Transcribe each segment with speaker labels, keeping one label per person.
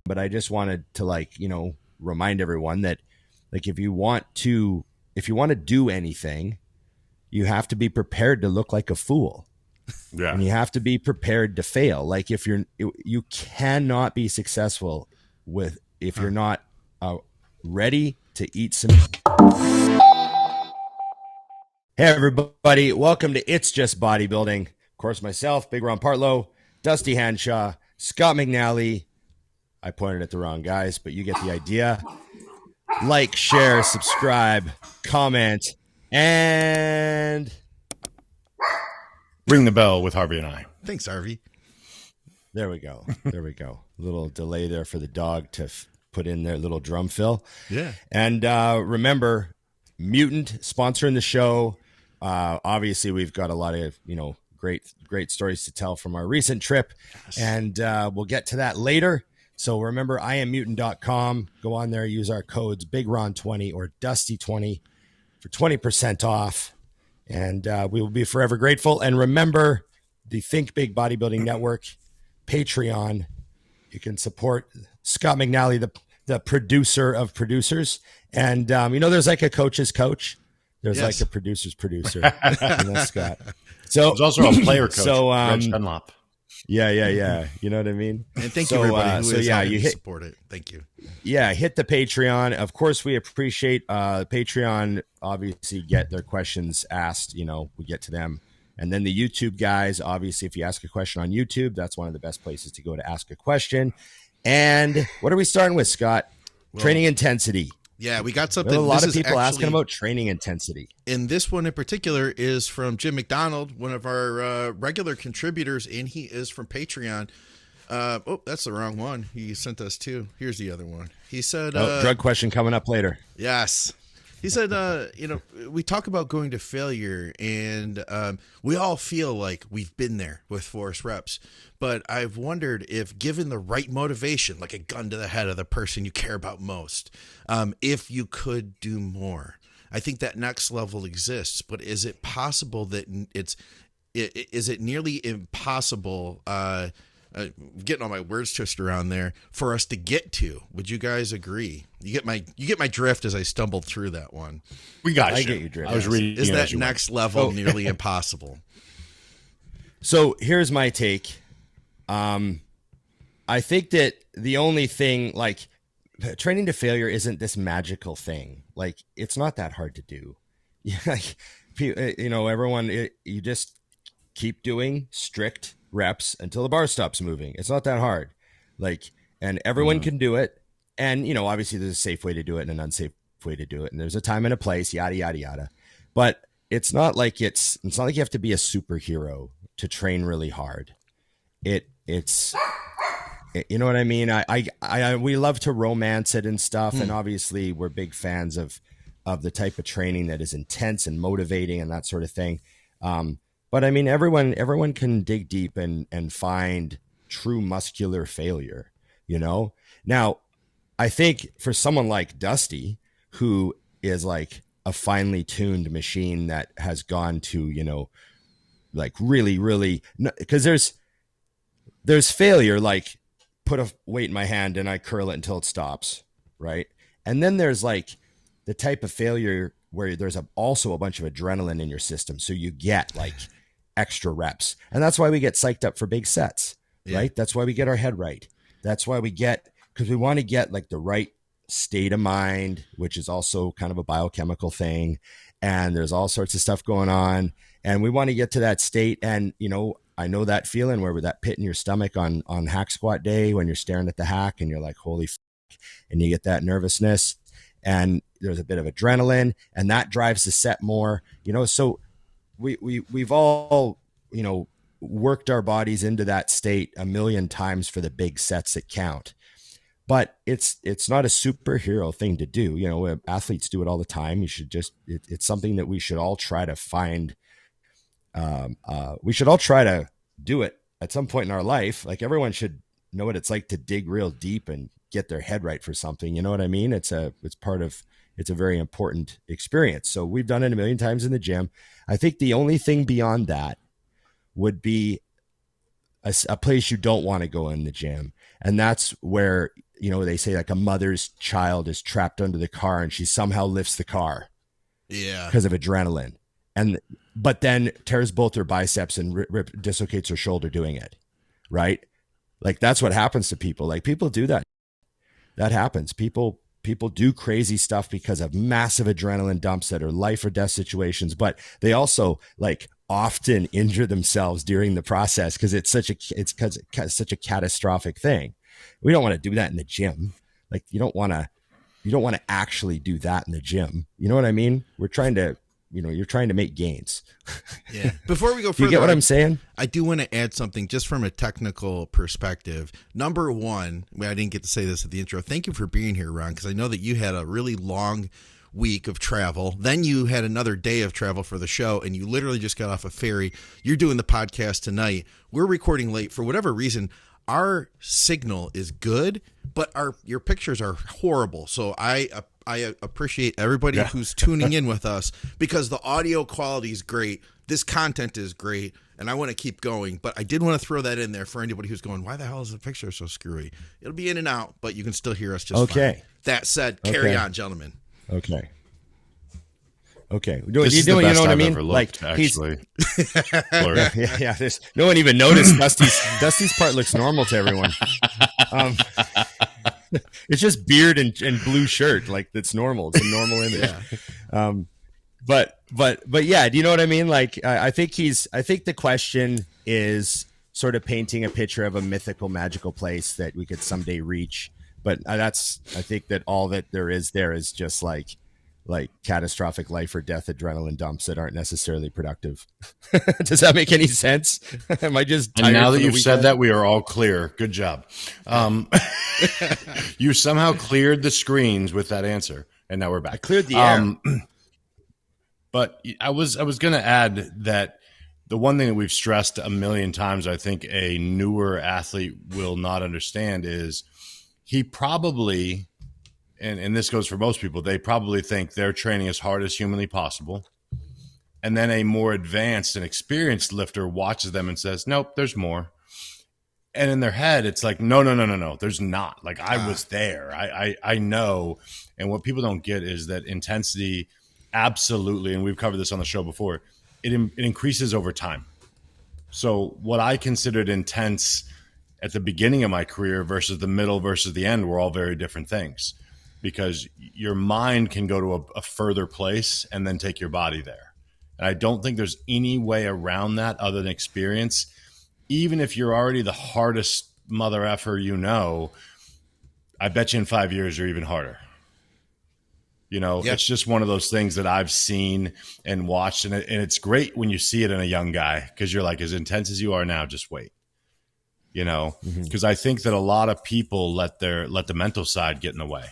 Speaker 1: but I just wanted to remind everyone that if you want to do anything, you have to be prepared to look like a fool.
Speaker 2: Yeah.
Speaker 1: And you have to be prepared to fail. You cannot be successful if you're not ready to eat some. Hey everybody, welcome to It's Just Bodybuilding. Of course, myself, Big Ron Partlow, Dusty Hanshaw, Scott McNally. I pointed at the wrong guys, but you get the idea. Like, share, subscribe, comment, and
Speaker 2: ring the bell with Harvey and I.
Speaker 3: Thanks, Harvey.
Speaker 1: There we go. There we go. A little delay there for the dog to put in their little drum fill.
Speaker 3: Yeah.
Speaker 1: And remember, MUTANT sponsoring the show. Obviously, we've got a lot of great stories to tell from our recent trip, and we'll get to that later. So remember, IamMutant.com. Go on there, use our codes BigRon20 or Dusty20 for 20% off, and we will be forever grateful. And remember, the Think Big Bodybuilding Network, Patreon. You can support Scott McNally, the producer of producers, and there's like a coach's coach. There's like a producer's producer. And that's Scott. So
Speaker 2: there's also a player coach.
Speaker 1: So
Speaker 2: Reg Dunlop.
Speaker 1: Yeah. You know what I mean?
Speaker 3: And thank you, everybody who
Speaker 1: you
Speaker 3: support it. Thank you.
Speaker 1: Yeah, hit the Patreon. Of course, we appreciate Patreon. Obviously, get their questions asked. We get to them. And then the YouTube guys, obviously, if you ask a question on YouTube, that's one of the best places to go to ask a question. And what are we starting with, Scott? Training intensity.
Speaker 3: Yeah, we got something.
Speaker 1: There are a lot of people asking about training intensity.
Speaker 3: And this one in particular is from Jim McDonald, one of our regular contributors, and he is from Patreon. That's the wrong one. He sent us two. Here's the other one. He said...
Speaker 1: drug question coming up later.
Speaker 3: Yes. He said, we talk about going to failure, and we all feel like we've been there with force reps. But I've wondered if given the right motivation, like a gun to the head of the person you care about most, if you could do more. I think that next level exists, but is it possible that is it nearly impossible, getting all my words twisted around there, for us to get to? Would you guys agree? You get my drift as I stumbled through that one.
Speaker 2: We got
Speaker 1: I
Speaker 2: you.
Speaker 1: get your drift.
Speaker 2: I was reading.
Speaker 3: Is that next level nearly impossible?
Speaker 1: So here's my take. I think that the only thing, training to failure isn't this magical thing. It's not that hard to do. Everyone, you just keep doing strict reps until the bar stops moving. It's not that hard. And everyone can do it. And, obviously there's a safe way to do it and an unsafe way to do it. And there's a time and a place, yada, yada, yada. But it's not like you have to be a superhero to train really hard. It's you know what I mean? We love to romance it and stuff. And obviously we're big fans of the type of training that is intense and motivating and that sort of thing. But I mean, everyone can dig deep and find true muscular failure, Now, I think for someone like Dusty, who is like a finely tuned machine that has gone to, really, really, because there's failure, like put a weight in my hand and I curl it until it stops, right? And then there's the type of failure where there's also a bunch of adrenaline in your system. So you get extra reps. And that's why we get psyched up for big sets, right? That's why we get our head right. That's why because we want to get the right state of mind, which is also kind of a biochemical thing. And there's all sorts of stuff going on. And we want to get to that state. And, I know that feeling where with that pit in your stomach on hack squat day, when you're staring at the hack and you're like, holy f***, and you get that nervousness and there's a bit of adrenaline and that drives the set more, so we've all, worked our bodies into that state a million times for the big sets that count. But it's not a superhero thing to do. Athletes do it all the time. You should it's something that we should all try to find. We should all try to do it at some point in our life. Everyone should know what it's like to dig real deep and get their head right for something. You know what I mean? It's a very important experience. So we've done it a million times in the gym. I think the only thing beyond that would be a place you don't want to go in the gym. And that's where they say like a mother's child is trapped under the car and she somehow lifts the car because of adrenaline, but then tears both her biceps and dislocates her shoulder doing it, right? Like that's what happens to people. Like people do that. That happens. People do crazy stuff because of massive adrenaline dumps that are life or death situations, but they also like often injure themselves during the process because it's such a catastrophic thing. We don't want to do that in the gym. Like you don't want to actually do that in the gym. You know what I mean? We're trying to, you're trying to make gains.
Speaker 3: Yeah. Before we go further,
Speaker 1: you get what I'm saying?
Speaker 3: I do want to add something just from a technical perspective. Number one, I didn't get to say this at the intro. Thank you for being here, Ron, because I know that you had a really long week of travel. Then you had another day of travel for the show, and you literally just got off a ferry. You're doing the podcast tonight. We're recording late for whatever reason. Our signal is good, but your pictures are horrible. So I appreciate everybody who's tuning in with us because the audio quality is great. This content is great, and I want to keep going. But I did want to throw that in there for anybody who's going, why the hell is the picture so screwy? It'll be in and out, but you can still hear us just fine. That said, carry on, gentlemen.
Speaker 1: Okay.
Speaker 2: This is the best I've ever looked, actually.
Speaker 1: Yeah. No one even noticed Dusty's part looks normal to everyone. It's just beard and blue shirt, like that's normal. It's a normal image. But yeah, do you know what I mean? Like I think the question is sort of painting a picture of a mythical, magical place that we could someday reach. But I think that all that there is just like catastrophic life or death adrenaline dumps that aren't necessarily productive. Does that make any sense? Am I just tired?
Speaker 2: And now that you've said that, we are all clear. Good job. You somehow cleared the screens with that answer, and now we're back.
Speaker 1: I cleared the air.
Speaker 2: But I was going to add that the one thing that we've stressed a million times, I think a newer athlete will not understand is he probably, and this goes for most people, they probably think they're training as hard as humanly possible. And then a more advanced and experienced lifter watches them and says, nope, there's more. And in their head, it's like, no, there's not. Like I was there. I know. And what people don't get is that intensity absolutely, and we've covered this on the show before, it increases over time. So what I considered intense at the beginning of my career versus the middle versus the end were all very different things. Because your mind can go to a further place and then take your body there. And I don't think there's any way around that other than experience. Even if you're already the hardest mother effer I bet you in 5 years you're even harder. It's just one of those things that I've seen and watched. And it's great when you see it in a young guy because you're like, as intense as you are now, just wait. Because I think that a lot of people let the mental side get in the way.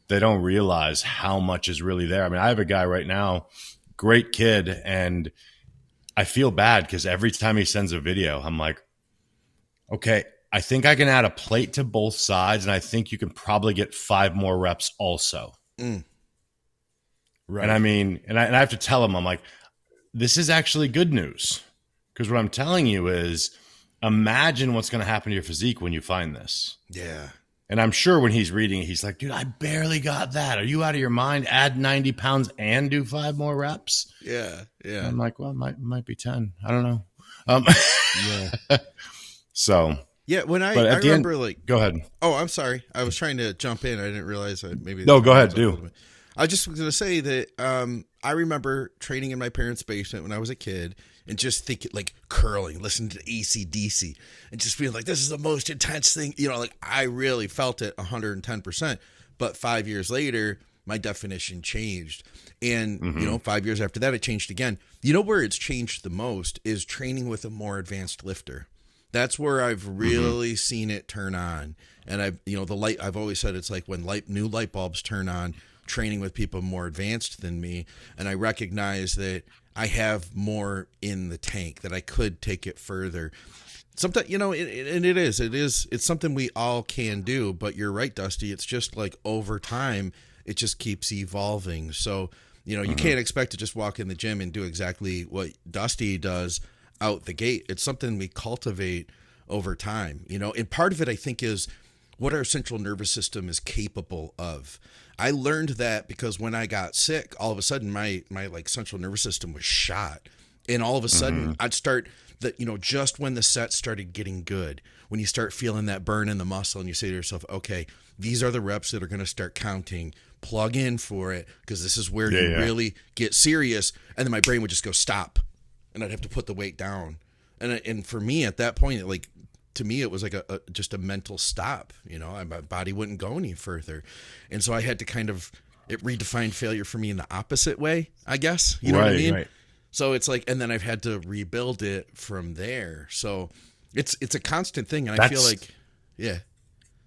Speaker 2: They don't realize how much is really there. I mean, I have a guy right now, great kid, and I feel bad because every time he sends a video, I'm like, okay, I think I can add a plate to both sides, and I think you can probably get 5 more reps also. Right. And I mean, and I have to tell him, I'm like, this is actually good news because what I'm telling you is imagine what's going to happen to your physique when you find this.
Speaker 3: Yeah.
Speaker 2: And I'm sure when he's reading it, he's like, dude, I barely got that. Are you out of your mind? Add 90 pounds and do 5 more reps?
Speaker 3: Yeah.
Speaker 2: And I'm like, well, it might be 10. I don't know.
Speaker 1: Yeah.
Speaker 2: So.
Speaker 3: Yeah, when I remember
Speaker 2: go ahead.
Speaker 3: Oh, I'm sorry. I was trying to jump in. I didn't realize maybe.
Speaker 2: No, go ahead. Do.
Speaker 3: I just was going to say that I remember training in my parents' basement when I was a kid and just thinking like curling, listening to AC/DC and just feeling like this is the most intense thing. Like I really felt it 110%. But 5 years later, my definition changed. And, 5 years after that, it changed again. Where it's changed the most is training with a more advanced lifter. That's where I've really seen it turn on. And the light, I've always said it's like when new light bulbs turn on, training with people more advanced than me. And I recognize that I have more in the tank, that I could take it further. Sometimes, it's something we all can do, but you're right, Dusty. It's just like over time, it just keeps evolving. So, you can't expect to just walk in the gym and do exactly what Dusty does out the gate. It's something we cultivate over time, and part of it, I think, is what our central nervous system is capable of. I learned that because when I got sick, all of a sudden my like central nervous system was shot. And all of a sudden I'd start that, just when the set started getting good, when you start feeling that burn in the muscle and you say to yourself, okay, these are the reps that are going to start counting, plug in for it, because this is where you really get serious. And then my brain would just go stop, and I'd have to put the weight down. And for me at that point, to me, it was like just a mental stop. My body wouldn't go any further. And so I had to it redefined failure for me in the opposite way, I guess. You know what I mean? Right. So it's like, and then I've had to rebuild it from there. So it's a constant thing. And I feel like, yeah.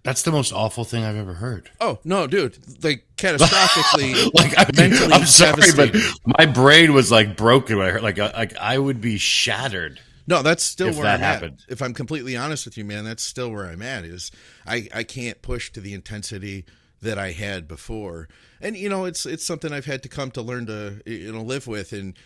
Speaker 2: That's the most awful thing I've ever heard.
Speaker 3: Oh, no, dude. Like, catastrophically, mentally
Speaker 2: I'm sorry, but my brain was like broken when I heard, like I would be shattered.
Speaker 3: No, that's still where I'm at. If I'm completely honest with you, man, that's still where I'm at. Is I can't push to the intensity that I had before. And, it's something I've had to come to learn to, live with, and,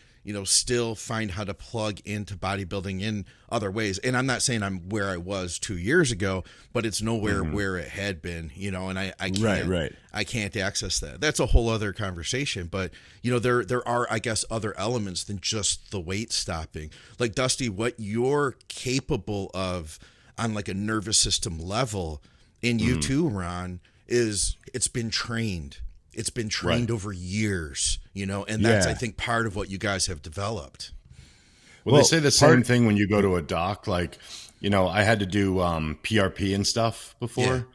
Speaker 3: still find how to plug into bodybuilding in other ways. And I'm not saying I'm where I was 2 years ago, but it's nowhere where it had been, and I can't, I can't access that. That's a whole other conversation. But, there are, I guess, other elements than just the weight stopping. Like, Dusty, what you're capable of on like a nervous system level, and you too, Ron, is it's been trained. It's been trained over years, and that's, I think, part of what you guys have developed.
Speaker 2: Well, they say the same thing when you go to a doc. Like, I had to do PRP and stuff before.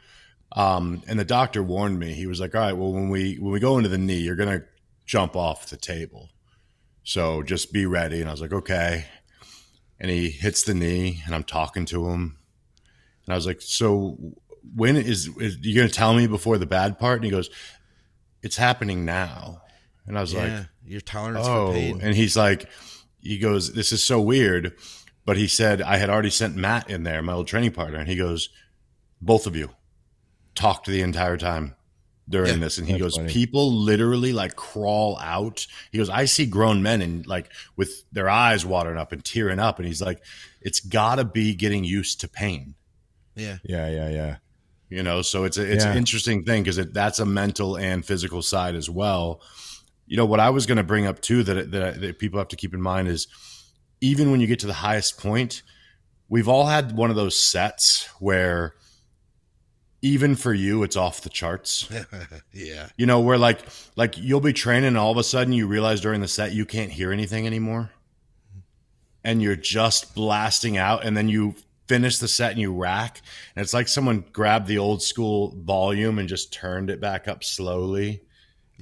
Speaker 2: Yeah. And the doctor warned me. He was like, all right, well, when we go into the knee, you're going to jump off the table. So just be ready. And I was like, okay. And he hits the knee, and I'm talking to him. And I was like, so when is you going to tell me before the bad part? And he goes, it's happening now. And I was like,
Speaker 3: your tolerance for pain.
Speaker 2: And he goes, this is so weird. But he said, I had already sent Matt in there, my old training partner. And he goes, both of you talked the entire time during this. And he goes, funny. People literally like crawl out. He goes, I see grown men and like with their eyes watering up and tearing up. And he's like, it's gotta be getting used to pain.
Speaker 3: Yeah.
Speaker 2: So it's an interesting thing because that's a mental and physical side as well. What I was going to bring up too that people have to keep in mind is even when you get to the highest point, we've all had one of those sets where even for you, it's off the charts.
Speaker 3: Yeah.
Speaker 2: Where like you'll be training and all of a sudden you realize during the set you can't hear anything anymore. And you're just blasting out, and then you finish the set and you rack, and it's like someone grabbed the old school volume and just turned it back up slowly.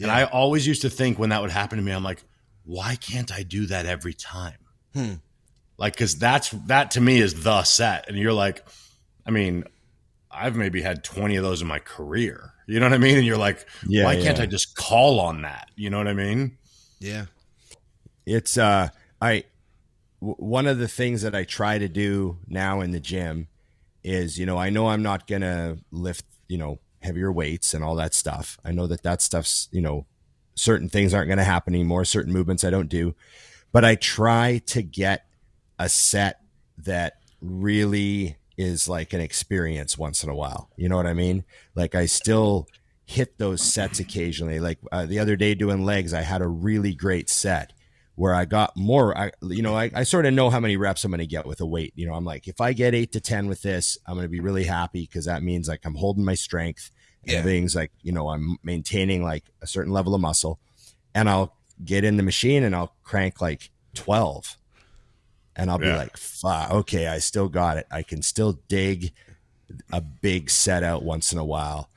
Speaker 2: And I always used to think when that would happen to me, I'm like, why can't I do that every time? Like, because that to me is the set. And you're like, I mean, I've maybe had 20 of those in my career. You know what I mean? And you're like, why can't I just call on that? You know what I mean?
Speaker 3: Yeah.
Speaker 1: It's one of the things that I try to do now in the gym is, I know I'm not going to lift, heavier weights and all that stuff. I know that stuff's, certain things aren't going to happen anymore. Certain movements I don't do, but I try to get a set that really is like an experience once in a while. You know what I mean? Like I still hit those sets occasionally. Like the other day doing legs, I had a really great set where I got more, I sort of know how many reps I'm going to get with a weight. I'm like, if I get 8 to 10 with this, I'm going to be really happy because that means like I'm holding my strength and everything's like, I'm maintaining like a certain level of muscle, and I'll get in the machine and I'll crank like 12 and I'll be like, fuck, okay, I still got it. I can still dig a big set out once in a while.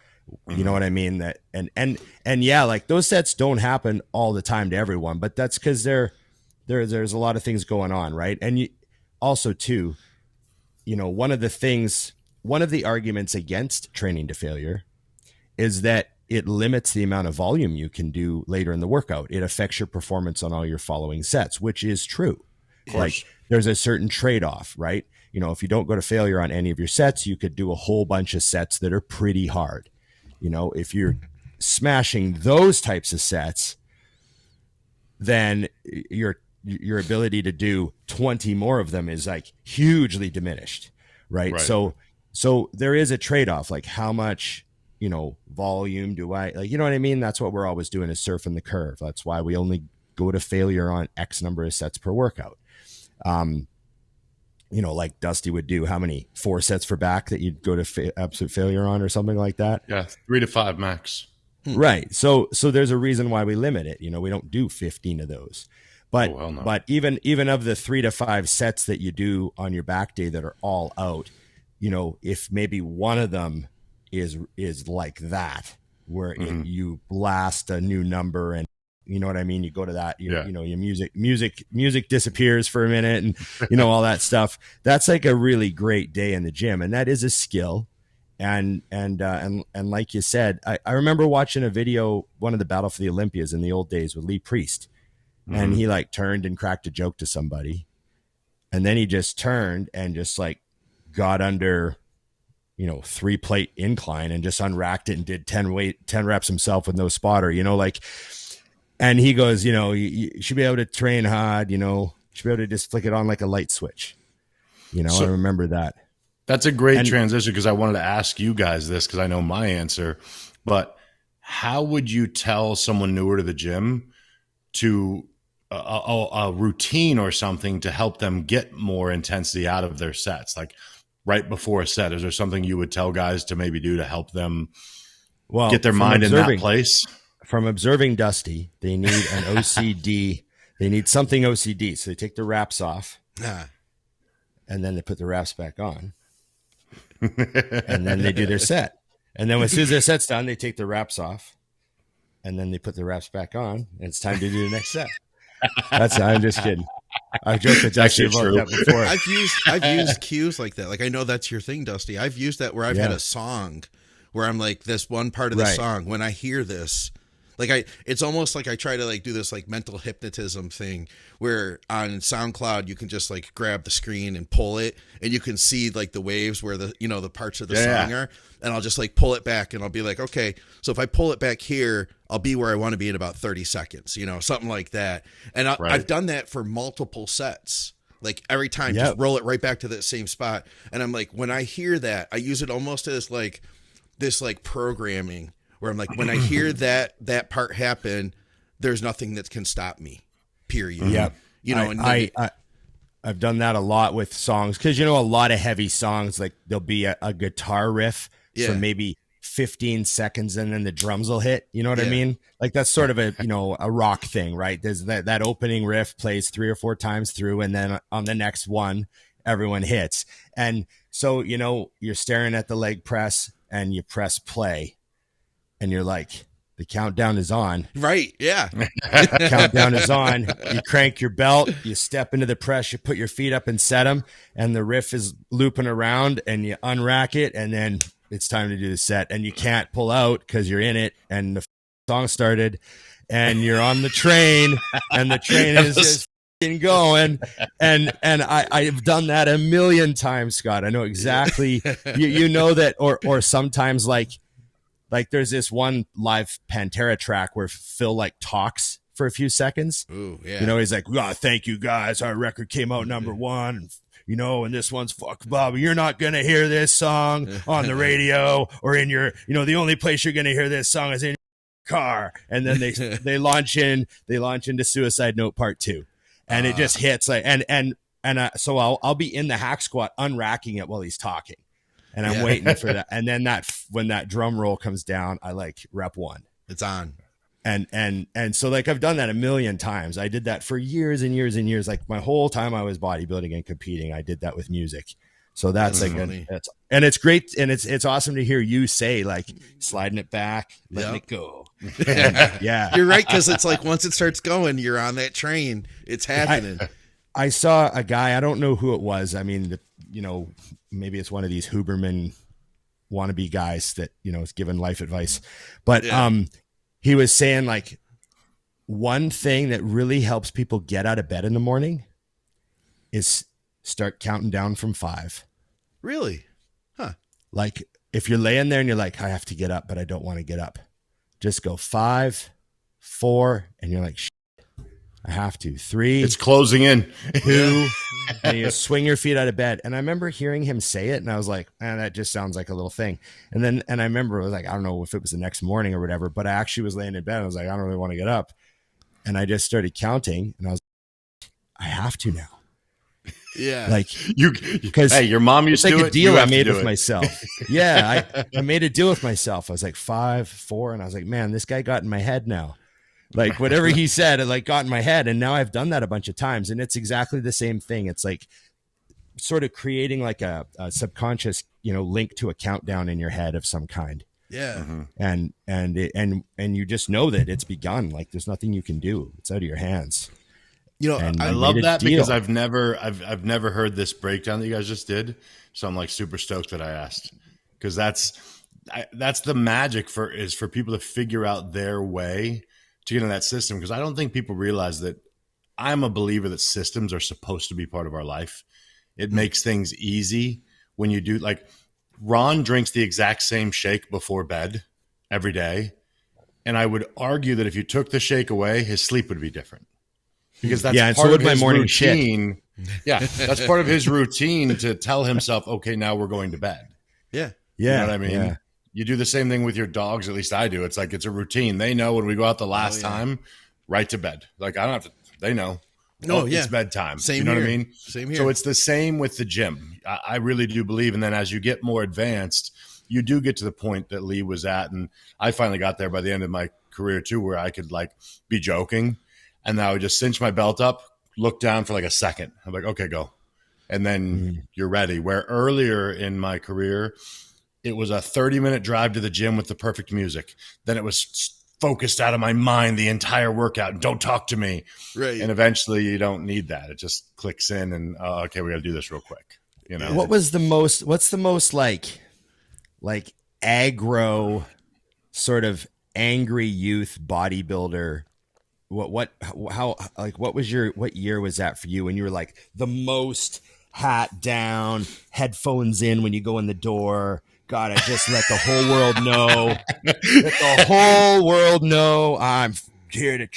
Speaker 1: You know what I mean? That and yeah, like those sets don't happen all the time to everyone, but that's because there's a lot of things going on, right? And also too, one of the arguments against training to failure is that it limits the amount of volume you can do later in the workout. It affects your performance on all your following sets, which is true. Like there's a certain trade-off, right? If you don't go to failure on any of your sets, you could do a whole bunch of sets that are pretty hard. If you're smashing those types of sets, then your ability to do 20 more of them is like hugely diminished, right? So So there is a trade-off, like how much, volume do I, like, you know what I mean? That's what we're always doing, is surfing the curve. That's why we only go to failure on X number of sets per workout. Like Dusty would do, how many 4 sets for back that you'd go to absolute failure on, or something like that?
Speaker 2: Yeah, 3 to 5 max.
Speaker 1: Right. So there's a reason why we limit it. We don't do 15 of those. But
Speaker 2: no.
Speaker 1: but even of the 3 to 5 sets that you do on your back day that are all out, if maybe one of them is like that, where you blast a new number, and you know what I mean, you go to that, your music disappears for a minute, and all that stuff. That's like a really great day in the gym, and that is a skill. And like you said, I remember watching a video, one of the Battle for the Olympias in the old days with Lee Priest, and he like turned and cracked a joke to somebody, and then he just turned and just like got under 3-plate incline and just unracked it and did 10 reps himself with no spotter, and he goes, you should be able to train hard, you should be able to just flick it on like a light switch. So, I remember that.
Speaker 2: That's a great transition, because I wanted to ask you guys this, because I know my answer. But how would you tell someone newer to the gym to a routine or something to help them get more intensity out of their sets? Like right before a set, is there something you would tell guys to maybe do to help them get their mind in that place?
Speaker 1: From observing Dusty, they need an OCD. They need something OCD. So they take the wraps off, and then they put the wraps back on. And then they do their set, and then as soon as their set's done, they take the wraps off, and then they put the wraps back on, and it's time to do the next set. I'm just kidding. I've joked with Dusty about that before.
Speaker 3: I've used cues like that. Like, I know that's your thing, Dusty. I've used that where I've had a song where I'm like, this one part of the song, when I hear this, like it's almost like I try to like do this like mental hypnotism thing where on SoundCloud you can just like grab the screen and pull it, and you can see like the waves where the the parts of the song are, and I'll just like pull it back, and I'll be like, okay, so if I pull it back here, I'll be where I want to be in about 30 seconds, something like that. And I've done that for multiple sets. Like every time, just roll it right back to that same spot. And I'm like, when I hear that, I use it almost as like this like programming, where I'm like, when I hear that part happen, there's nothing that can stop me, period.
Speaker 1: Yep. I've done that a lot with songs, because a lot of heavy songs, like there'll be a guitar riff for maybe 15 seconds, and then the drums will hit. You know what I mean? Like that's sort of a a rock thing, right? There's that opening riff plays 3 or 4 times through, and then on the next one, everyone hits. And so you're staring at the leg press, and you press play, and you're like, the countdown is on.
Speaker 3: Right. Yeah.
Speaker 1: The countdown is on. You crank your belt, you step into the press, you put your feet up and set them, and the riff is looping around, and you unrack it, and then it's time to do the set. And you can't pull out because you're in it, and the song started, and you're on the train, and the train is just going. And I've done that a million times, Scott. I know exactly. You know that, or sometimes like there's this one live Pantera track where Phil like talks for a few seconds.
Speaker 3: Ooh, yeah.
Speaker 1: He's like, oh, thank you guys. Our record came out #1. And this one's fuck Bob. You're not going to hear this song on the radio or in your, the only place you're going to hear this song is in your car. And then they launch into Suicide Note Part 2. And it just hits like, so I'll be in the hack squat unracking it while he's talking. And I'm waiting for that. And then when that drum roll comes down, I like rep 1.
Speaker 3: It's on.
Speaker 1: And so like I've done that a million times. I did that for years and years and years. Like my whole time I was bodybuilding and competing, I did that with music. So that's like, and it's great. And it's awesome to hear you say like sliding it back, letting it go. And,
Speaker 3: you're right. Cause it's like, once it starts going, you're on that train. It's happening.
Speaker 1: I saw a guy, I don't know who it was. I mean, maybe it's one of these Huberman wannabe guys that, is giving life advice, but, he was saying like one thing that really helps people get out of bed in the morning is start counting down from 5.
Speaker 3: Really? Huh.
Speaker 1: Like if you're laying there and you're like, I have to get up, but I don't want to get up. Just go 5, 4. And you're like, I have to. 3,
Speaker 2: It's closing in.
Speaker 1: 2, and you swing your feet out of bed. And I remember hearing him say it, and I was like, man, that just sounds like a little thing. And I remember it was like, I don't know if it was the next morning or whatever, but I actually was laying in bed. And I was like, I don't really want to get up. And I just started counting, and I was like, I have to now.
Speaker 3: Yeah.
Speaker 1: Like,
Speaker 2: because hey, your mom used to do it.
Speaker 1: It's like a deal I made with myself. Yeah. I made a deal with myself. I was like 5, 4, and I was like, man, this guy got in my head now. Like whatever he said, it like got in my head. And now I've done that a bunch of times, and it's exactly the same thing. It's like sort of creating like a subconscious, link to a countdown in your head of some kind.
Speaker 3: Yeah.
Speaker 1: And you just know that it's begun. Like there's nothing you can do. It's out of your hands.
Speaker 2: I love that because I've never heard this breakdown that you guys just did. So I'm like super stoked that I asked, because that's the magic for people to figure out their way to get in that system. Because I don't think people realize that I'm a believer that systems are supposed to be part of our life. It makes things easy when you do. Like Ron drinks the exact same shake before bed every day. And I would argue that if you took the shake away, his sleep would be different. Because that's part of his routine. Yeah, that's part of his routine to tell himself, okay, now we're going to bed.
Speaker 3: Yeah.
Speaker 2: You know what I mean? Yeah. You do the same thing with your dogs. At least I do. It's like, it's a routine. They know when we go out the last time, right to bed. Like I don't have to, they know. It's bedtime.
Speaker 3: Same
Speaker 2: you know
Speaker 3: here.
Speaker 2: What I mean?
Speaker 3: Same here.
Speaker 2: So it's the same with the gym. I really do believe. And then as you get more advanced, you do get to the point that Lee was at. And I finally got there by the end of my career too, where I could like be joking. And then I would just cinch my belt up, look down for like a second. I'm like, okay, go. And then you're ready. Where earlier in my career, it was a 30-minute drive to the gym with the perfect music. Then it was focused out of my mind the entire workout. And don't talk to me.
Speaker 3: Right.
Speaker 2: And eventually you don't need that. It just clicks in and, okay, we got to do this real quick.
Speaker 1: What's the most like aggro sort of angry youth bodybuilder? What year was that for you when you were like the most hat down, headphones in when you go in the door? God, I just let the whole world know. Let the whole world know I'm here to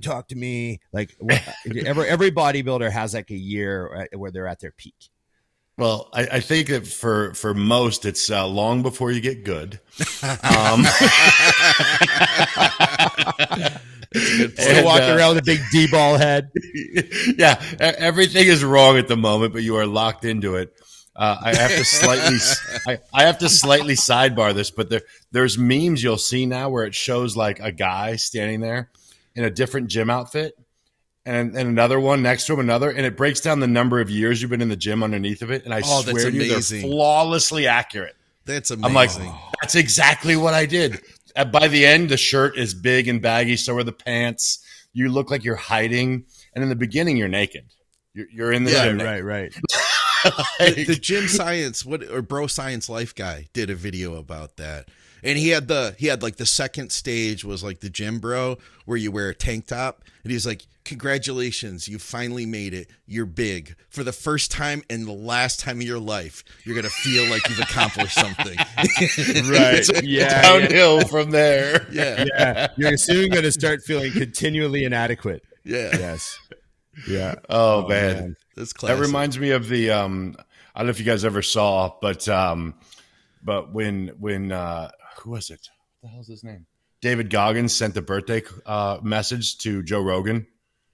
Speaker 1: talk to me. Like every bodybuilder has like a year where they're at their peak.
Speaker 2: Well, I think that for most, it's long before you get good.
Speaker 1: Still walking around with a big D-ball head.
Speaker 2: Yeah, everything is wrong at the moment, but you are locked into it. I have to slightly sidebar this, but there's memes you'll see now where it shows like a guy standing there in a different gym outfit, and another one next to him, and it breaks down the number of years you've been in the gym underneath of it. And I swear to you, they're flawlessly accurate.
Speaker 3: That's amazing.
Speaker 2: I'm like, that's exactly what I did. By the end, the shirt is big and baggy. So are the pants. You look like you're hiding. And in the beginning, you're naked. You're in the gym.
Speaker 1: Right.
Speaker 3: The gym science, bro science life guy did a video about that. And he had like the second stage was like the gym bro where you wear a tank top. And he's like, congratulations, you finally made it. You're big. For the first time and the last time of your life, you're going to feel like you've accomplished something.
Speaker 2: Right. It's downhill from there.
Speaker 1: Yeah. You're soon going to start feeling continually inadequate.
Speaker 3: Yeah.
Speaker 1: Yes. Yeah.
Speaker 2: Oh man.
Speaker 3: That's classic.
Speaker 2: That reminds me of the, I don't know if you guys ever saw, but when who was it? What the hell's his name? David Goggins sent the birthday message to Joe Rogan.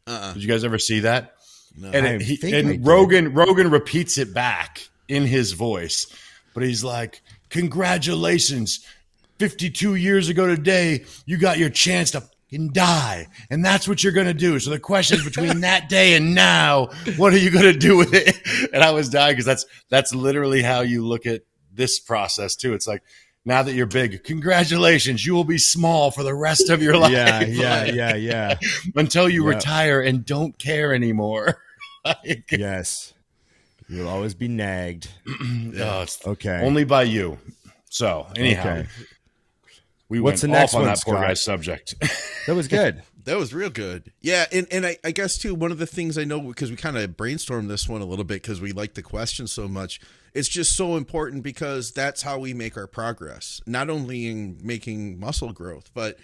Speaker 2: Did you guys ever see that?
Speaker 3: No.
Speaker 2: And Rogan repeats it back in his voice, but he's like, "Congratulations, 52 years ago today, you got your chance to fucking die, and that's what you're gonna do. So the question is between that day and now, what are you gonna do with it?" And I was dying because that's literally how you look at this process too. It's like, now that you're big, congratulations, you will be small for the rest of your life.
Speaker 1: Yeah.
Speaker 2: Until you retire and don't care anymore.
Speaker 1: Yes. You'll always be nagged.
Speaker 2: Okay. Only by you. So, anyhow. Okay.
Speaker 1: What's the next
Speaker 2: on
Speaker 1: one,
Speaker 2: that poor guy's subject.
Speaker 1: That was good.
Speaker 3: That was real good. Yeah, and I guess, too, one of the things I know, because we kind of brainstormed this one a little bit because we like the question so much, it's just so important because that's how we make our progress, not only in making muscle growth, but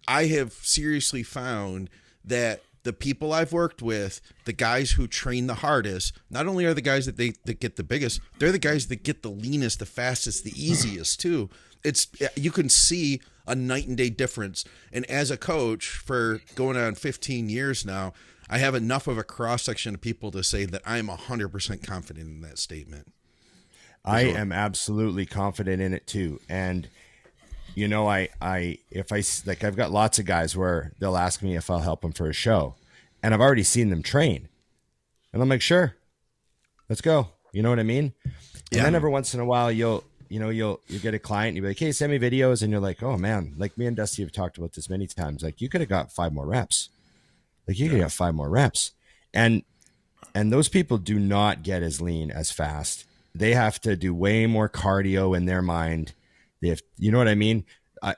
Speaker 3: I have seriously found that the people I've worked with, the guys who train the hardest, not only are the guys that get the biggest, they're the guys that get the leanest, the fastest, the easiest too. You can see a night and day difference. And as a coach for going on 15 years now, I have enough of a cross section of people to say that I'm 100% confident in that statement.
Speaker 1: I am absolutely confident in it too. And you know, I've got lots of guys where they'll ask me if I'll help them for a show, and I've already seen them train, and I'm like, sure, let's go. You know what I mean? And then every once in a while, you'll get a client and you'll be like, hey, send me videos. And you're like, oh man, like me and Dusty have talked about this many times. Like you could have got 5 more reps. Like you could have 5 more reps. And those people do not get as lean as fast. They have to do way more cardio in their mind. You know what I mean? A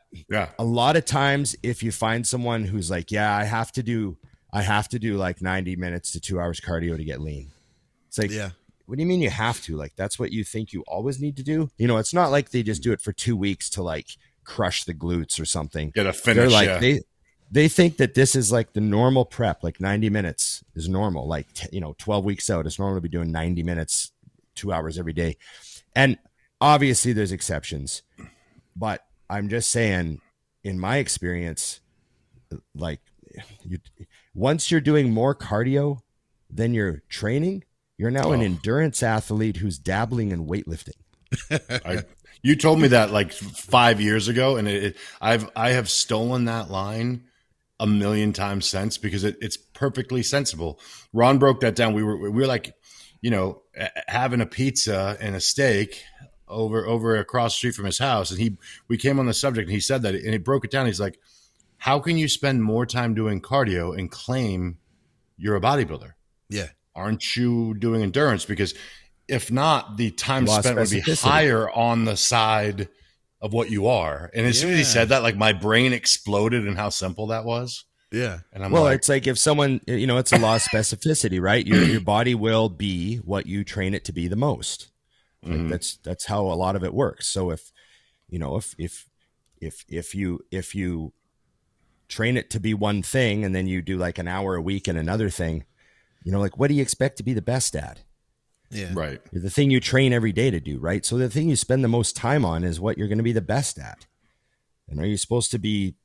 Speaker 1: lot of times if you find someone who's like, yeah, I have to do like 90 minutes to 2 hours cardio to get lean. It's like, what do you mean you have to? Like, that's what you think you always need to do? You know, it's not like they just do it for 2 weeks to like crush the glutes or something.
Speaker 2: Get a finish.
Speaker 1: They're like, they think that this is like the normal prep, like 90 minutes is normal. Like, 12 weeks out, it's normal to be doing 90 minutes, 2 hours every day. And obviously there's exceptions, but I'm just saying in my experience, like once you're doing more cardio than you're training, you're now an endurance athlete who's dabbling in weightlifting.
Speaker 2: You told me that like 5 years ago, and I have stolen that line a million times since because it's perfectly sensible. Ron broke that down. We were like, having a pizza and a steak over across the street from his house, and we came on the subject, and he said that, and he broke it down. He's like, how can you spend more time doing cardio and claim you're a bodybuilder?
Speaker 3: Yeah.
Speaker 2: Aren't you doing endurance? Because if not, the time spent would be higher on the side of what you are. And as soon as he said that, like my brain exploded in how simple that was.
Speaker 3: Yeah.
Speaker 2: And I'm
Speaker 1: it's like if someone, it's a law of specificity, right? Your body will be what you train it to be the most. Like that's how a lot of it works. So if you train it to be one thing and then you do like an hour a week and another thing, like what do you expect to be the best at?
Speaker 3: Yeah.
Speaker 2: Right.
Speaker 1: The thing you train every day to do, right? So the thing you spend the most time on is what you're going to be the best at. And are you supposed to be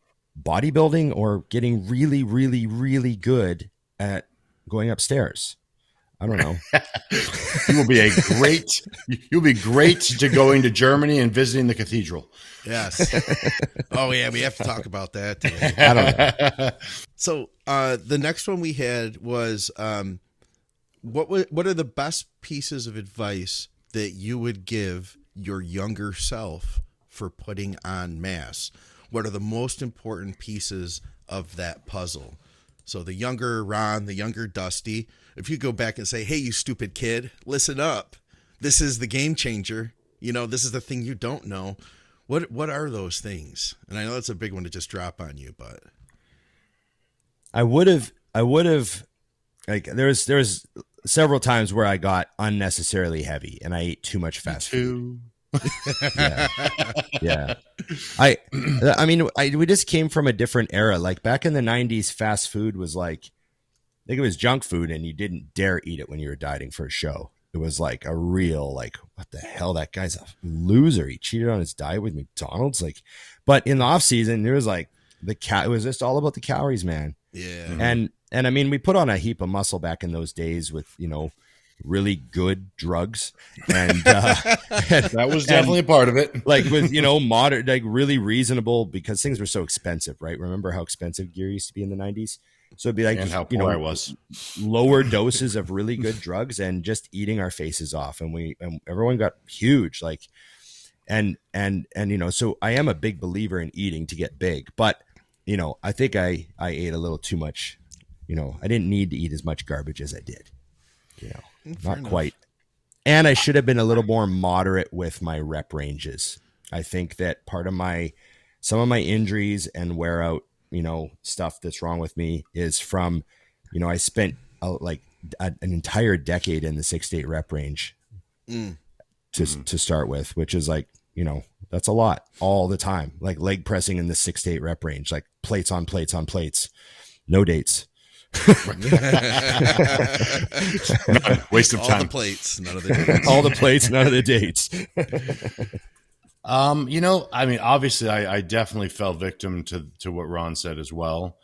Speaker 1: bodybuilding or getting really, really, really good at going upstairs? I don't know.
Speaker 2: You'll be great to going to Germany and visiting the cathedral.
Speaker 3: Yes. Oh yeah, we have to talk about that today.
Speaker 1: I don't know.
Speaker 3: So the next one we had was what are the best pieces of advice that you would give your younger self for putting on mass? What are the most important pieces of that puzzle? So the younger Ron, the younger Dusty, if you go back and say, hey, you stupid kid, listen up. This is the game changer. This is the thing you don't know. What are those things? And I know that's a big one to just drop on you, but
Speaker 1: I would have like there was several times where I got unnecessarily heavy and I ate too much fast food. Yeah. I mean, we just came from a different era. Like back in the 90s, fast food was like, I think it was junk food and you didn't dare eat it when you were dieting for a show. It was like a real, like, what the hell? That guy's a loser. He cheated on his diet with McDonald's. Like, but in the off season, there was like it was just all about the calories, man.
Speaker 3: Yeah.
Speaker 1: And I mean, we put on a heap of muscle back in those days with, really good drugs. And
Speaker 2: that was definitely a part of it.
Speaker 1: Like with, moderate, like really reasonable because things were so expensive, right? Remember how expensive gear used to be in the 90s? So it'd be like,
Speaker 2: and how poor I was.
Speaker 1: Lower doses of really good drugs and just eating our faces off. And everyone got huge, like, and so I am a big believer in eating to get big, but, I think I ate a little too much, I didn't need to eat as much garbage as I did, not quite. And I should have been a little more moderate with my rep ranges. I think that part of some of my injuries and wear out, stuff that's wrong with me is from, I spent an entire decade in the 6 to 8 rep range to start with, which is like, that's a lot all the time, like leg pressing in the 6 to 8 rep range, like plates on plates on plates, no dates.
Speaker 2: None. Waste of
Speaker 3: All
Speaker 2: time.
Speaker 3: the plates, none of the dates.
Speaker 1: All the plates, none of the dates.
Speaker 2: You know, I mean, obviously, I definitely fell victim to what Ron said as well.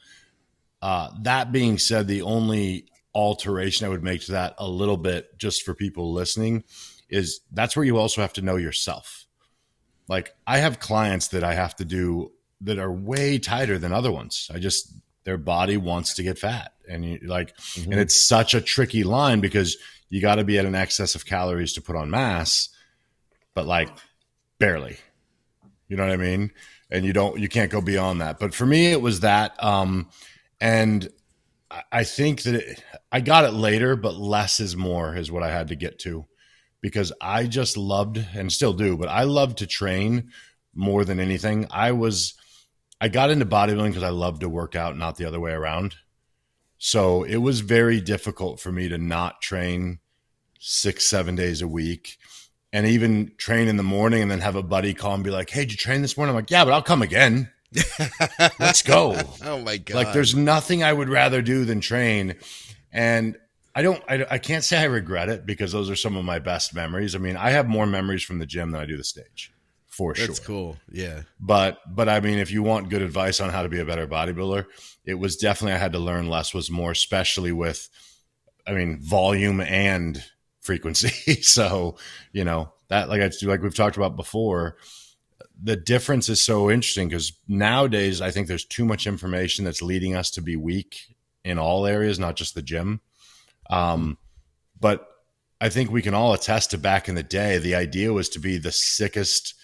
Speaker 2: That being said, the only alteration I would make to that a little bit, just for people listening, is that's where you also have to know yourself. Like, I have clients that I have to do that are way tighter than other ones. Their body wants to get fat, and and it's such a tricky line because you got to be at an excess of calories to put on mass, but like barely, you know what I mean? And you can't go beyond that. But for me, it was that, and I think that I got it later, but less is more is what I had to get to, because I just loved, and still do, but I love to train more than anything. I got into bodybuilding because I love to work out, not the other way around. So it was very difficult for me to not train 6-7 days a week, and even train in the morning and then have a buddy call and be like, "Hey, did you train this morning?" I'm like, "Yeah, but I'll come again. Let's go."
Speaker 3: Oh my God.
Speaker 2: Like, there's nothing I would rather do than train. And I can't say I regret it, because those are some of my best memories. I mean, I have more memories from the gym than I do the stage, for sure.
Speaker 3: That's cool. Yeah.
Speaker 2: But I mean, if you want good advice on how to be a better bodybuilder, it was definitely, I had to learn less was more, especially with, I mean, volume and frequency. So, you know, that, like we've talked about before, the difference is so interesting, because nowadays I think there's too much information that's leading us to be weak in all areas, not just the gym. But I think we can all attest to, back in the day, the idea was to be the sickest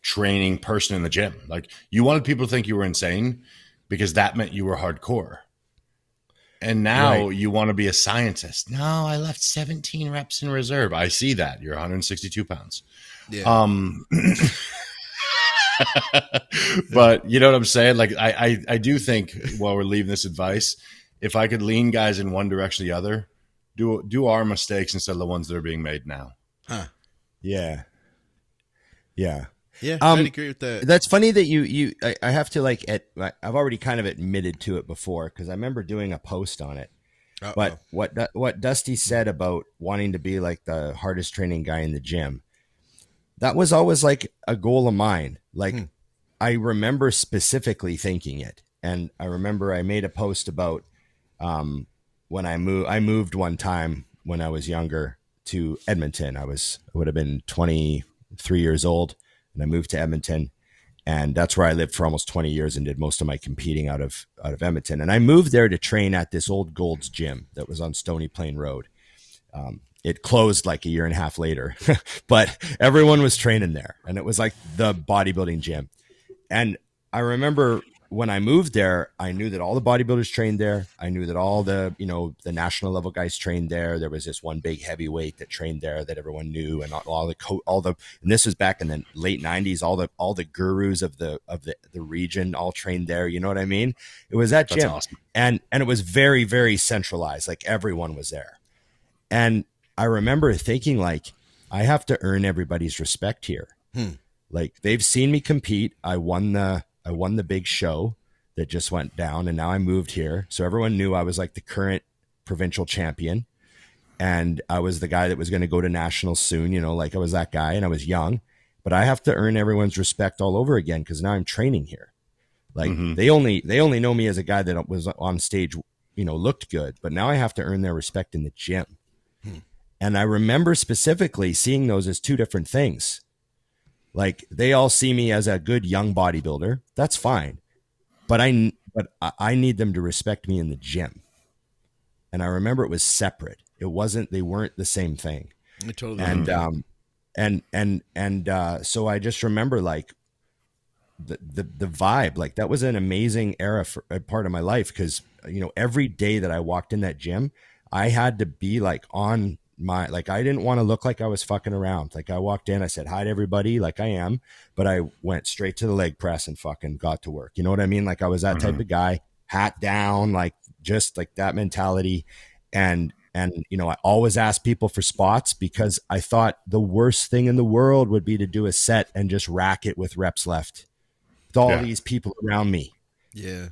Speaker 2: training person in the gym. Like, you wanted people to think you were insane, because that meant you were hardcore. And now you want to be a scientist. No, I left 17 reps in reserve. I see that. You're 162 pounds.
Speaker 3: Yeah.
Speaker 2: But you know what I'm saying? Like, I do think, while we're leaving this advice, if I could lean guys in one direction or the other, do our mistakes instead of the ones that are being made now.
Speaker 3: Huh.
Speaker 1: Yeah. Yeah.
Speaker 3: Yeah, I'd agree with that.
Speaker 1: That's funny that I have to, like, I've already kind of admitted to it before, because I remember doing a post on it.
Speaker 3: Uh-oh.
Speaker 1: But what Dusty said about wanting to be like the hardest training guy in the gym, that was always like a goal of mine. Like, I remember specifically thinking it. And I remember I made a post about when I moved one time when I was younger to Edmonton. I would have been 23 years old. And I moved to Edmonton, and that's where I lived for almost 20 years and did most of my competing out of Edmonton. And I moved there to train at this old Gold's gym that was on Stony Plain Road. It closed like a year and a half later, but everyone was training there, and it was like the bodybuilding gym. And I remember when I moved there, I knew that all the bodybuilders trained there. I knew that all the, the national level guys trained there. There was this one big heavyweight that trained there that everyone knew, and and this was back in the late 90s. All the gurus of the region all trained there. You know what I mean? It was that gym.
Speaker 2: Awesome.
Speaker 1: And it was very, very centralized. Like, everyone was there. And I remember thinking, like, I have to earn everybody's respect here. Like, they've seen me compete. I won the big show that just went down, and now I moved here. So everyone knew I was like the current provincial champion, and I was the guy that was going to go to nationals soon, like, I was that guy, and I was young, but I have to earn everyone's respect all over again, because now I'm training here. Like, they only know me as a guy that was on stage, looked good, but now I have to earn their respect in the gym. And I remember specifically seeing those as two different things. Like, they all see me as a good young bodybuilder. That's fine. But I need them to respect me in the gym. And I remember it was separate. They weren't the same thing.
Speaker 3: I totally
Speaker 1: and so I just remember, like, the vibe, like, that was an amazing era for a part of my life, because, every day that I walked in that gym, I had to be like on I didn't want to look like I was fucking around. Like, I walked in, I said hi to everybody like I am, but I went straight to the leg press and fucking got to work. You know what I mean? Like, I was that type of guy, hat down, like, just like that mentality. And I always asked people for spots, because I thought the worst thing in the world would be to do a set and just rack it with reps left with all these people around me.
Speaker 3: Yeah.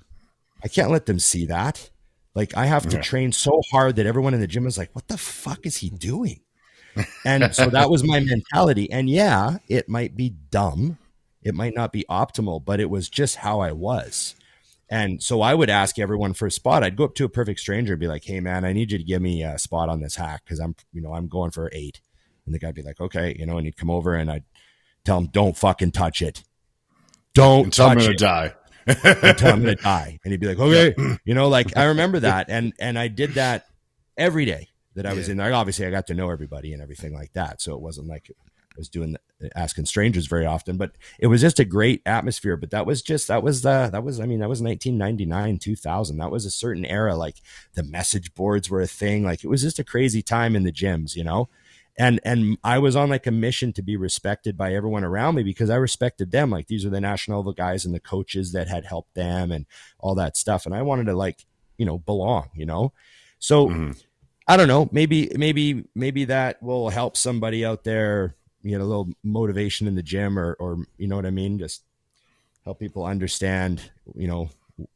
Speaker 1: I can't let them see that. Like I have to train so hard that everyone in the gym is like, what the fuck is he doing? And so that was my mentality. And yeah, it might be dumb. It might not be optimal, but it was just how I was. And so I would ask everyone for a spot. I'd go up to a perfect stranger and be like, hey man, I need you to give me a spot on this hack. Cause I'm going for 8. And the guy'd be like, okay, and he'd come over and I'd tell him, don't fucking touch it. Don't touch it.
Speaker 2: I'm going to die.
Speaker 1: Until I'm going to die. And he'd be like, okay, like I remember that. And I did that every day that I was in there. Obviously I got to know everybody and everything like that. So it wasn't like I was asking strangers very often, but it was just a great atmosphere. But that was 1999, 2000. That was a certain era. Like the message boards were a thing. Like it was just a crazy time in the gyms, And I was on like a mission to be respected by everyone around me because I respected them. Like these are the national level guys and the coaches that had helped them and all that stuff. And I wanted to belong, So I don't know, maybe that will help somebody out there, a little motivation in the gym or you know what I mean? Just help people understand,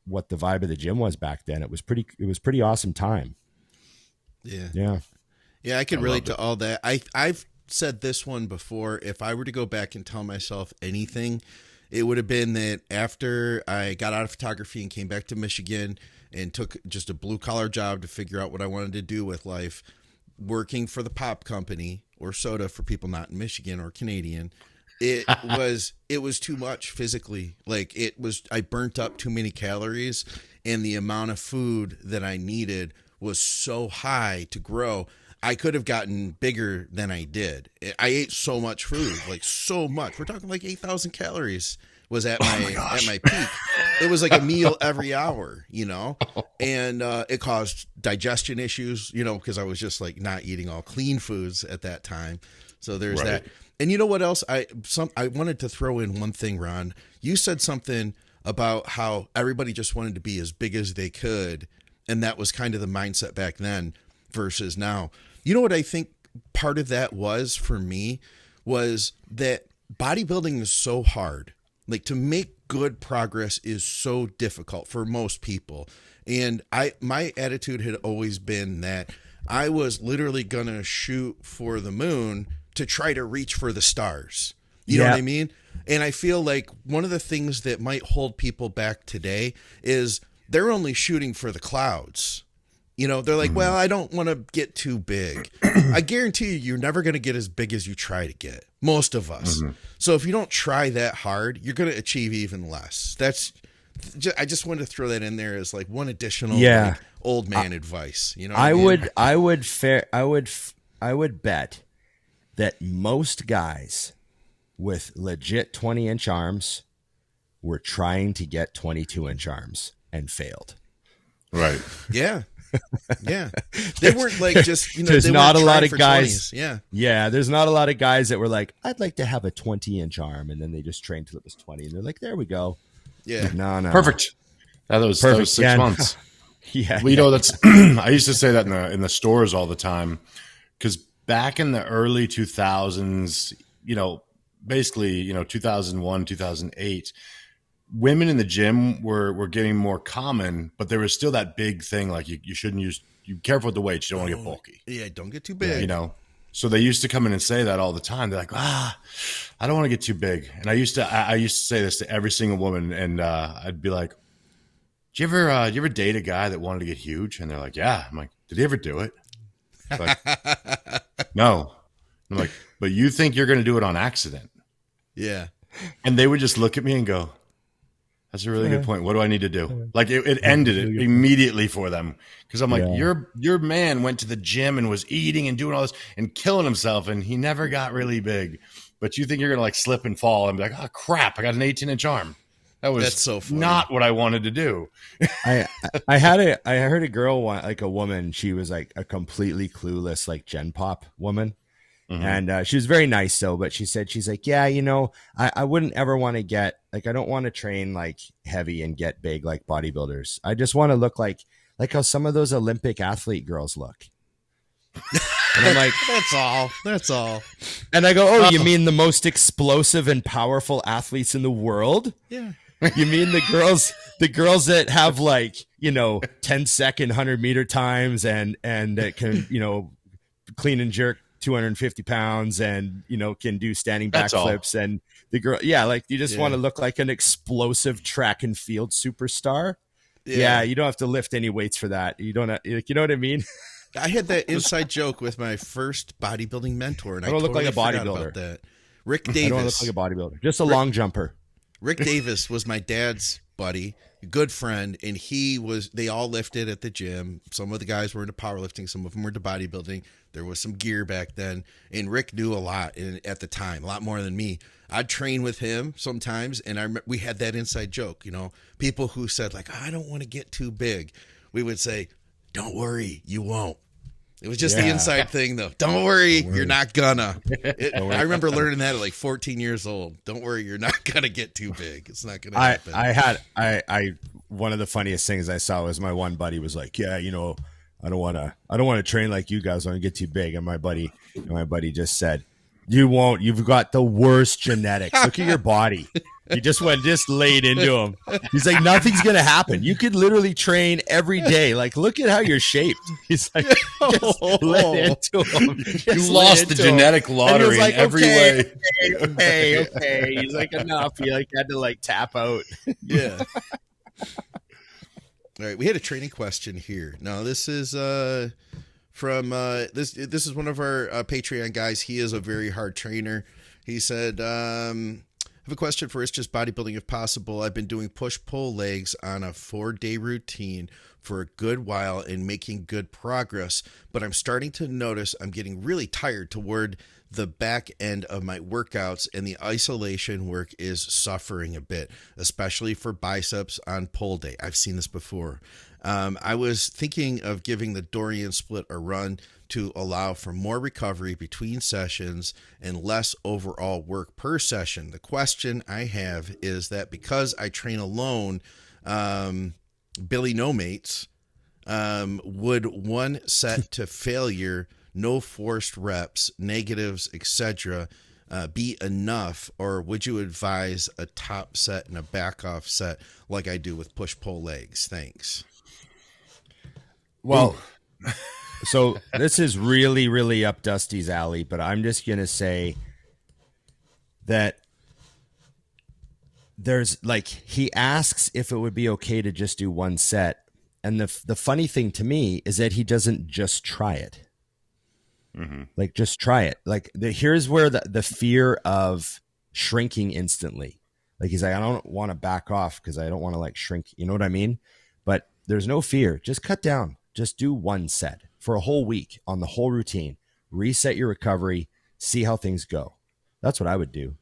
Speaker 1: what the vibe of the gym was back then. It was pretty awesome time.
Speaker 3: Yeah.
Speaker 1: Yeah.
Speaker 3: Yeah, I can relate to all that. I've said this one before. If I were to go back and tell myself anything, it would have been that after I got out of photography and came back to Michigan and took just a blue-collar job to figure out what I wanted to do with life, working for the pop company or soda for people not in Michigan or Canadian, it was too much physically. Like I burnt up too many calories, and the amount of food that I needed was so high to grow. I could have gotten bigger than I did. I ate so much food, like so much. We're talking like 8,000 calories was at my peak. It was like a meal every hour, and it caused digestion issues, because I was just like not eating all clean foods at that time. So there's that. And you know what else? I wanted to throw in one thing, Ron. You said something about how everybody just wanted to be as big as they could, and that was kind of the mindset back then versus now. You know what I think part of that was for me was that bodybuilding is so hard. Like to make good progress is so difficult for most people. And my attitude had always been that I was literally going to shoot for the moon to try to reach for the stars. You know what I mean? And I feel like one of the things that might hold people back today is they're only shooting for the clouds. They're like, well, I don't want to get too big. I guarantee you're never going to get as big as you try to get. Most of us. So if you don't try that hard, you're going to achieve even less. I just wanted to throw that in there as like one additional old man advice.
Speaker 1: I would bet that most guys with legit 20-inch arms were trying to get 22-inch arms and failed.
Speaker 2: Right.
Speaker 3: Yeah. Yeah. They weren't like just,
Speaker 1: there's not a lot of guys.
Speaker 3: 20s. Yeah.
Speaker 1: Yeah. There's not a lot of guys that were like, I'd like to have a 20-inch arm. And then they just trained till it was 20. And they're like, there we go.
Speaker 3: Yeah.
Speaker 1: No.
Speaker 2: Perfect. That was 6 months.
Speaker 1: Yeah.
Speaker 2: Well, that's, I used to say that in the stores all the time. Cause back in the early 2000s, basically, 2001, 2008, women in the gym were getting more common, but there was still that big thing. Like you shouldn't you careful with the weights. You don't want to get bulky.
Speaker 3: Yeah. Don't get too big.
Speaker 2: So they used to come in and say that all the time. They're like, I don't want to get too big. And I used to say this to every single woman. And I'd be like, did you ever date a guy that wanted to get huge? And they're like, yeah. I'm like, did he ever do it? Like, no. I'm like, but you think you're going to do it on accident?
Speaker 3: Yeah.
Speaker 2: And they would just look at me and go, that's a really good point. What do I need to do? Like it ended it immediately for them. Cause I'm like, your man went to the gym and was eating and doing all this and killing himself. And he never got really big, but you think you're going to like slip and fall and be like, oh crap, I got an 18-inch arm. That's so funny. Not what I wanted to do.
Speaker 1: I heard a girl, like a woman, she was like a completely clueless, like Gen Pop woman. And she was very nice though, but she's like, yeah, I wouldn't ever want to get like, I don't want to train like heavy and get big like bodybuilders. I just want to look like how some of those Olympic athlete girls look. And I'm like,
Speaker 3: that's all.
Speaker 1: And I go, oh, you mean the most explosive and powerful athletes in the world?
Speaker 3: Yeah.
Speaker 1: You mean the girls that have like, 10-second 100-meter times and that can, clean and jerk 250 pounds and, can do standing
Speaker 2: That's
Speaker 1: backflips and the girl. Yeah. Like you just want to look like an explosive track and field superstar. Yeah. You don't have to lift any weights for that. You don't, you know what I mean?
Speaker 3: I had that inside joke with my first bodybuilding mentor, and I
Speaker 1: don't look
Speaker 3: totally
Speaker 1: like a
Speaker 3: forgot
Speaker 1: bodybuilder.
Speaker 3: about that. Rick Davis.
Speaker 1: I don't look like a bodybuilder. Just a long jumper.
Speaker 3: Rick Davis was my dad's buddy, good friend, and they all lifted at the gym. Some of the guys were into powerlifting, some of them were into bodybuilding. There was some gear back then, and Rick knew a lot at the time, a lot more than me. I'd train with him sometimes, and we had that inside joke, people who said like, I don't want to get too big. We would say, don't worry, you won't. It was just the inside thing, though. Don't worry, you're not gonna. I remember learning that at like 14 years old. Don't worry, you're not gonna get too big. It's not gonna happen.
Speaker 1: I one of the funniest things I saw was my one buddy was like, yeah, I don't want to train like you guys. I want to get too big. And my buddy just said, you won't. You've got the worst genetics. Look at your body. He just laid into him. He's like, nothing's going to happen. You could literally train every day. Like, look at how you're shaped. He's like, just lay into him.
Speaker 2: You lost the genetic lottery in every way.
Speaker 1: Okay. He's like, enough. He had to tap out.
Speaker 3: Yeah. All right. We had a training question here. Now, this is from this is one of our Patreon guys. He is a very hard trainer. He said, I have a question for It's Just Bodybuilding if possible. I've been doing push-pull legs on a 4-day routine for a good while and making good progress, but I'm starting to notice I'm getting really tired toward the back end of my workouts, and the isolation work is suffering a bit, especially for biceps on pull day. I've seen this before. I was thinking of giving the Dorian split a run to allow for more recovery between sessions and less overall work per session. The question I have is that because I train alone, Billy No Mates, would one set to failure, no forced reps, negatives, etc., be enough, or would you advise a top set and a back off set like I do with push-pull legs? Thanks.
Speaker 1: Well, so this is really, really up Dusty's alley, but I'm just going to say that there's he asks if it would be okay to just do one set. And the funny thing to me is that he doesn't just try it. Mm-hmm. Just try it. Here's where the fear of shrinking instantly. He's like, I don't want to back off because I don't want to shrink. You know what I mean? But there's no fear. Just cut down. Just do one set for a whole week on the whole routine. Reset your recovery. See how things go. That's what I would do.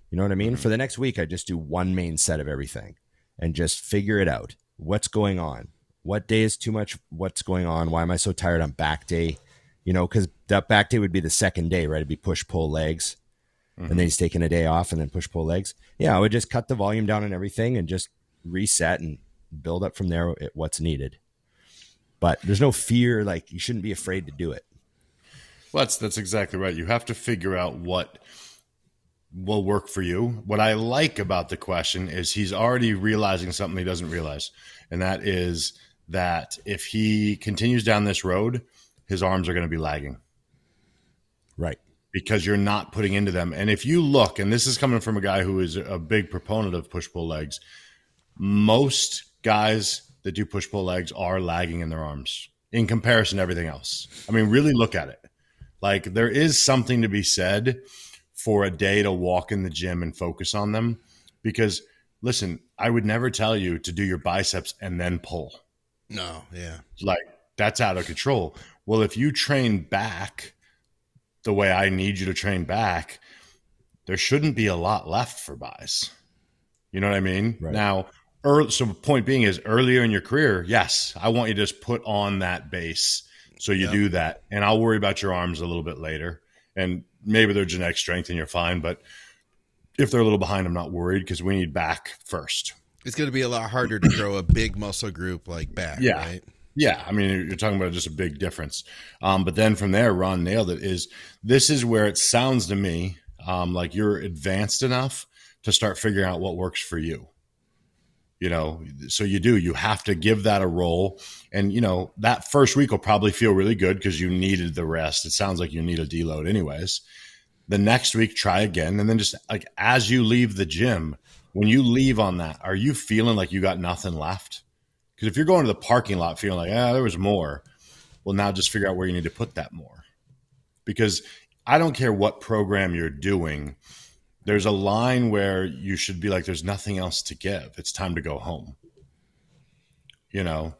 Speaker 1: You know what I mean? Mm-hmm. For the next week, I just do one main set of everything and just figure it out. What's going on? What day is too much? What's going on? Why am I so tired on back day? Because that back day would be the second day, right? It'd be push, pull, legs. Mm-hmm. And then he's taking a day off and then push, pull, legs. Yeah, I would just cut the volume down and everything and just reset and build up from there at what's needed. But there's no fear. You shouldn't be afraid to do it.
Speaker 2: Well, that's exactly right. You have to figure out what will work for you. What I like about the question is he's already realizing something he doesn't realize. And that is that if he continues down this road, his arms are going to be lagging.
Speaker 1: Right.
Speaker 2: Because you're not putting into them. And if you look, and this is coming from a guy who is a big proponent of push-pull legs, most guys that do push-pull legs are lagging in their arms in comparison to everything else. I mean, really look at it. There is something to be said for a day to walk in the gym and focus on them. Because, listen, I would never tell you to do your biceps and then pull.
Speaker 3: No, yeah.
Speaker 2: That's out of control. Well, if you train back the way I need you to train back, there shouldn't be a lot left for bis. You know what I mean?
Speaker 1: Right.
Speaker 2: Now, so point being is earlier in your career, yes, I want you to just put on that base. So you do that. And I'll worry about your arms a little bit later. And maybe they're genetic strength and you're fine. But if they're a little behind, I'm not worried because we need back first.
Speaker 3: It's going to be a lot harder to grow a big muscle group like back, right?
Speaker 2: Yeah. I mean, you're talking about just a big difference. But then from there, Ron nailed it. This is where it sounds to me like you're advanced enough to start figuring out what works for you. So you have to give that a roll. And, that first week will probably feel really good because you needed the rest. It sounds like you need a deload anyways. The next week, try again. And then just like, as you leave the gym, when you leave on that, are you feeling like you got nothing left? Because if you're going to the parking lot feeling like, there was more, well, now just figure out where you need to put that more. Because I don't care what program you're doing, there's a line where you should be like, there's nothing else to give. It's time to go home.
Speaker 3: Yeah.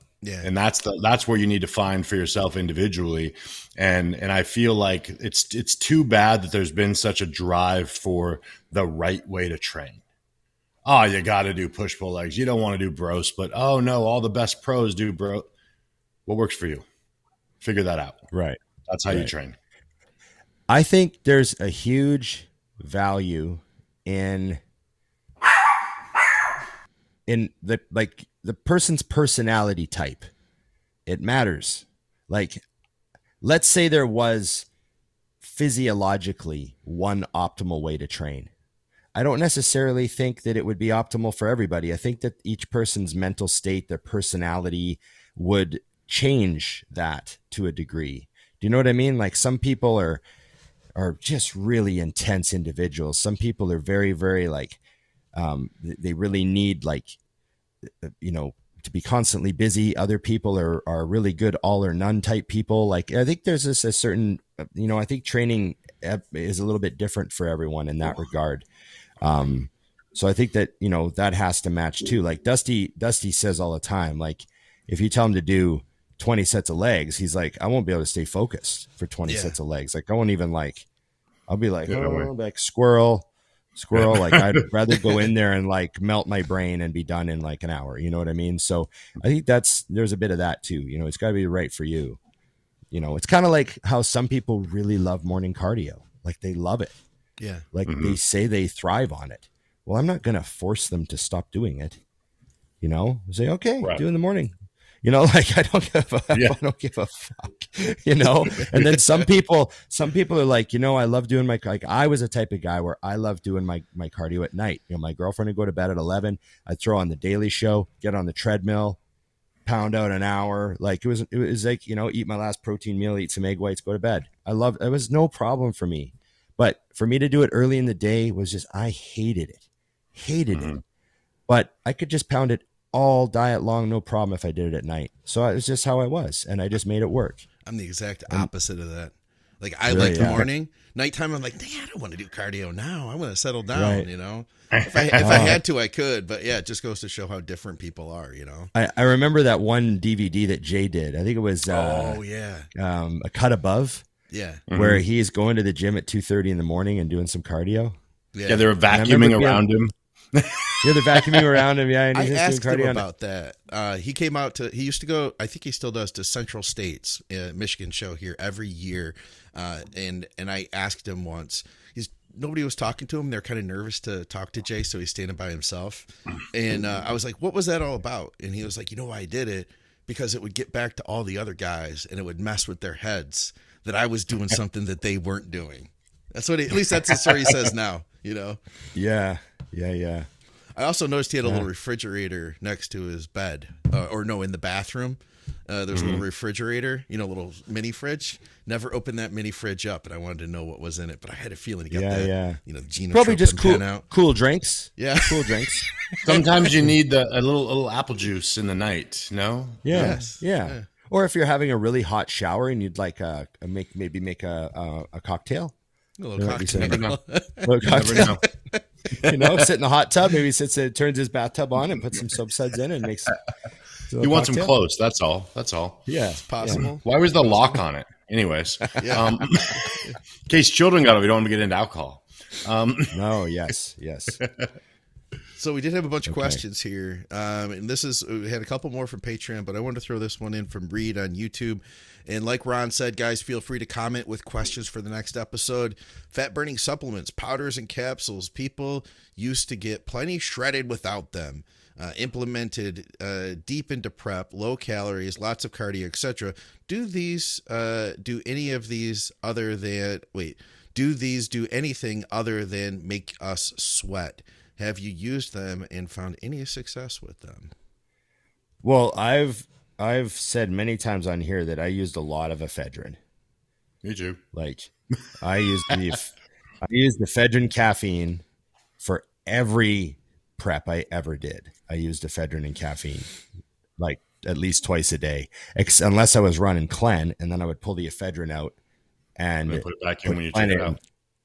Speaker 2: And that's where you need to find for yourself individually. And I feel like it's too bad that there's been such a drive for the right way to train. Oh, you got to do push-pull legs. You don't want to do bro split. Oh no, all the best pros do bro. What works for you? Figure that out.
Speaker 1: Right.
Speaker 2: That's how you train.
Speaker 1: I think there's a huge value in the person's personality type. It matters. Like, let's say there was physiologically one optimal way to train. I don't necessarily think that it would be optimal for everybody. I think that each person's mental state, their personality would change that to a degree. Do you know what I mean? Like, some people are just really intense individuals. Some people are very, very they really need to be constantly busy. Other people are really good all or none type people. Like, I think there's a certain, I think training is a little bit different for everyone in that regard. So I think that, that has to match too. Like Dusty says all the time, like, if you tell him to do 20 sets of legs, he's like, I won't be able to stay focused for 20 sets of legs. Like, I won't even I'll be like, like squirrel. Like, I'd rather go in there and melt my brain and be done in an hour. You know what I mean? So I think there's a bit of that too. It's gotta be right for you. It's kind of like how some people really love morning cardio. Like, they love it.
Speaker 3: Yeah.
Speaker 1: They say they thrive on it. Well, I'm not going to force them to stop doing it. Say, okay, do it in the morning. I don't give a fuck, and then some people are like, I love doing I was a type of guy where I love doing my cardio at night. My girlfriend would go to bed at 11. I'd throw on the Daily Show, get on the treadmill, pound out an hour. Like, it was like, eat my last protein meal, eat some egg whites, go to bed. It was no problem for me. But for me to do it early in the day was just, I hated it. But I could just pound it all diet long, no problem if I did it at night. So it was just how I was, and I just made it work.
Speaker 3: I'm the exact opposite of that. Like, I like the morning. Nighttime, I'm like, I don't want to do cardio now. I want to settle down, If I had to, I could. But yeah, it just goes to show how different people are,
Speaker 1: I remember that one DVD that Jay did. I think it was A Cut Above.
Speaker 3: Yeah.
Speaker 1: Where he is going to the gym at 2:30 in the morning and doing some cardio.
Speaker 2: Yeah, they were vacuuming around him.
Speaker 1: Yeah, they're vacuuming around him. Yeah, and he's
Speaker 3: I
Speaker 1: just doing
Speaker 3: asked
Speaker 1: cardio
Speaker 3: him about that. He came out he used to go, I think he still does, to Central States, Michigan show here every year. And I asked him once, nobody was talking to him. They're kind of nervous to talk to Jay, so he's standing by himself. And I was like, what was that all about? And he was like, why I did it? Because it would get back to all the other guys and it would mess with their heads that I was doing something that they weren't doing. That's what at least that's the story he says now,
Speaker 1: Yeah.
Speaker 3: I also noticed he had a little refrigerator next to his bed, in the bathroom. There's a little refrigerator, a little mini fridge. Never opened that mini fridge up, and I wanted to know what was in it, but I had a feeling he got that. Gina
Speaker 1: probably just
Speaker 3: cool
Speaker 1: drinks.
Speaker 3: Yeah,
Speaker 1: cool drinks.
Speaker 2: Sometimes you need a little apple juice in the night. No.
Speaker 1: Yeah.
Speaker 3: Yes.
Speaker 1: Yeah. Or if you're having a really hot shower and you'd like make a cocktail.
Speaker 3: A little cocktail.
Speaker 1: Sit in the hot tub. Maybe turns his bathtub on and puts some soap suds in and makes.
Speaker 2: You want some close. That's all.
Speaker 1: Yeah,
Speaker 3: it's possible.
Speaker 2: Yeah. Why was the lock on it? Anyways, in case children got it, we don't want to get into alcohol.
Speaker 1: No. Yes.
Speaker 3: So we did have a bunch of questions here. And we had a couple more from Patreon, but I wanted to throw this one in from Reed on YouTube. And like Ron said, guys, feel free to comment with questions for the next episode. Fat burning supplements, powders and capsules. People used to get plenty shredded without them. Implemented deep into prep, low calories, lots of cardio, etc. Do these do anything other than make us sweat? have you used them and found any success with them?
Speaker 1: Well, I've said many times on here that I used a lot of ephedrine.
Speaker 2: Me too.
Speaker 1: Like I used the ephedrine caffeine for every prep I ever did. I used ephedrine and caffeine like at least twice a day, unless I was running Clen, and then I would pull the ephedrine out and
Speaker 2: put it back in when you take
Speaker 1: Clen
Speaker 2: it
Speaker 1: in.
Speaker 2: out.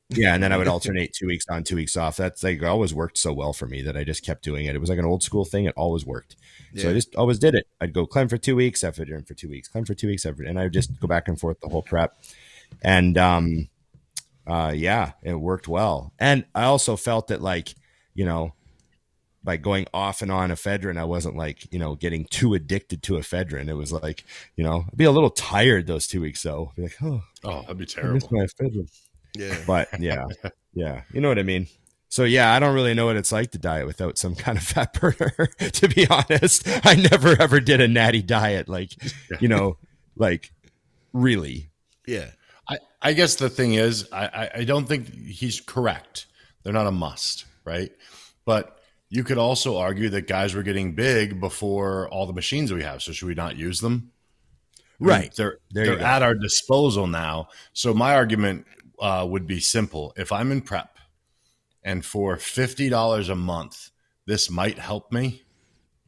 Speaker 1: Yeah, and then I would alternate 2 weeks on, 2 weeks off. That's like always worked so well for me that I just kept doing it. It was like an old school thing. It always worked.
Speaker 3: Yeah.
Speaker 1: So I just always did it. I'd go Clem for 2 weeks, ephedrine for 2 weeks, Clem for 2 weeks, ephedrine, and I would just go back and forth the whole prep. And yeah, it worked well. And I also felt that, like, you know, by going off and on ephedrine, I wasn't like, you know, getting too addicted to ephedrine. It was like, you know, I'd be a little tired those 2 weeks though. Be like, oh,
Speaker 2: that'd be
Speaker 1: I
Speaker 2: terrible.
Speaker 1: miss my ephedrine.
Speaker 3: Yeah.
Speaker 1: But yeah, you know what I mean? So yeah, I don't really know what it's like to diet without some kind of fat burner, to be honest. I never ever did a natty diet. Like, you know, like really.
Speaker 3: Yeah.
Speaker 2: I guess the thing is, I don't think he's correct. They're not a must, right? But you could also argue that guys were getting big before all the machines we have. So should we not use them?
Speaker 1: Right.
Speaker 2: I mean, they're at our disposal now. So my argument would be simple. If I'm in prep and for $50 a month, this might help me,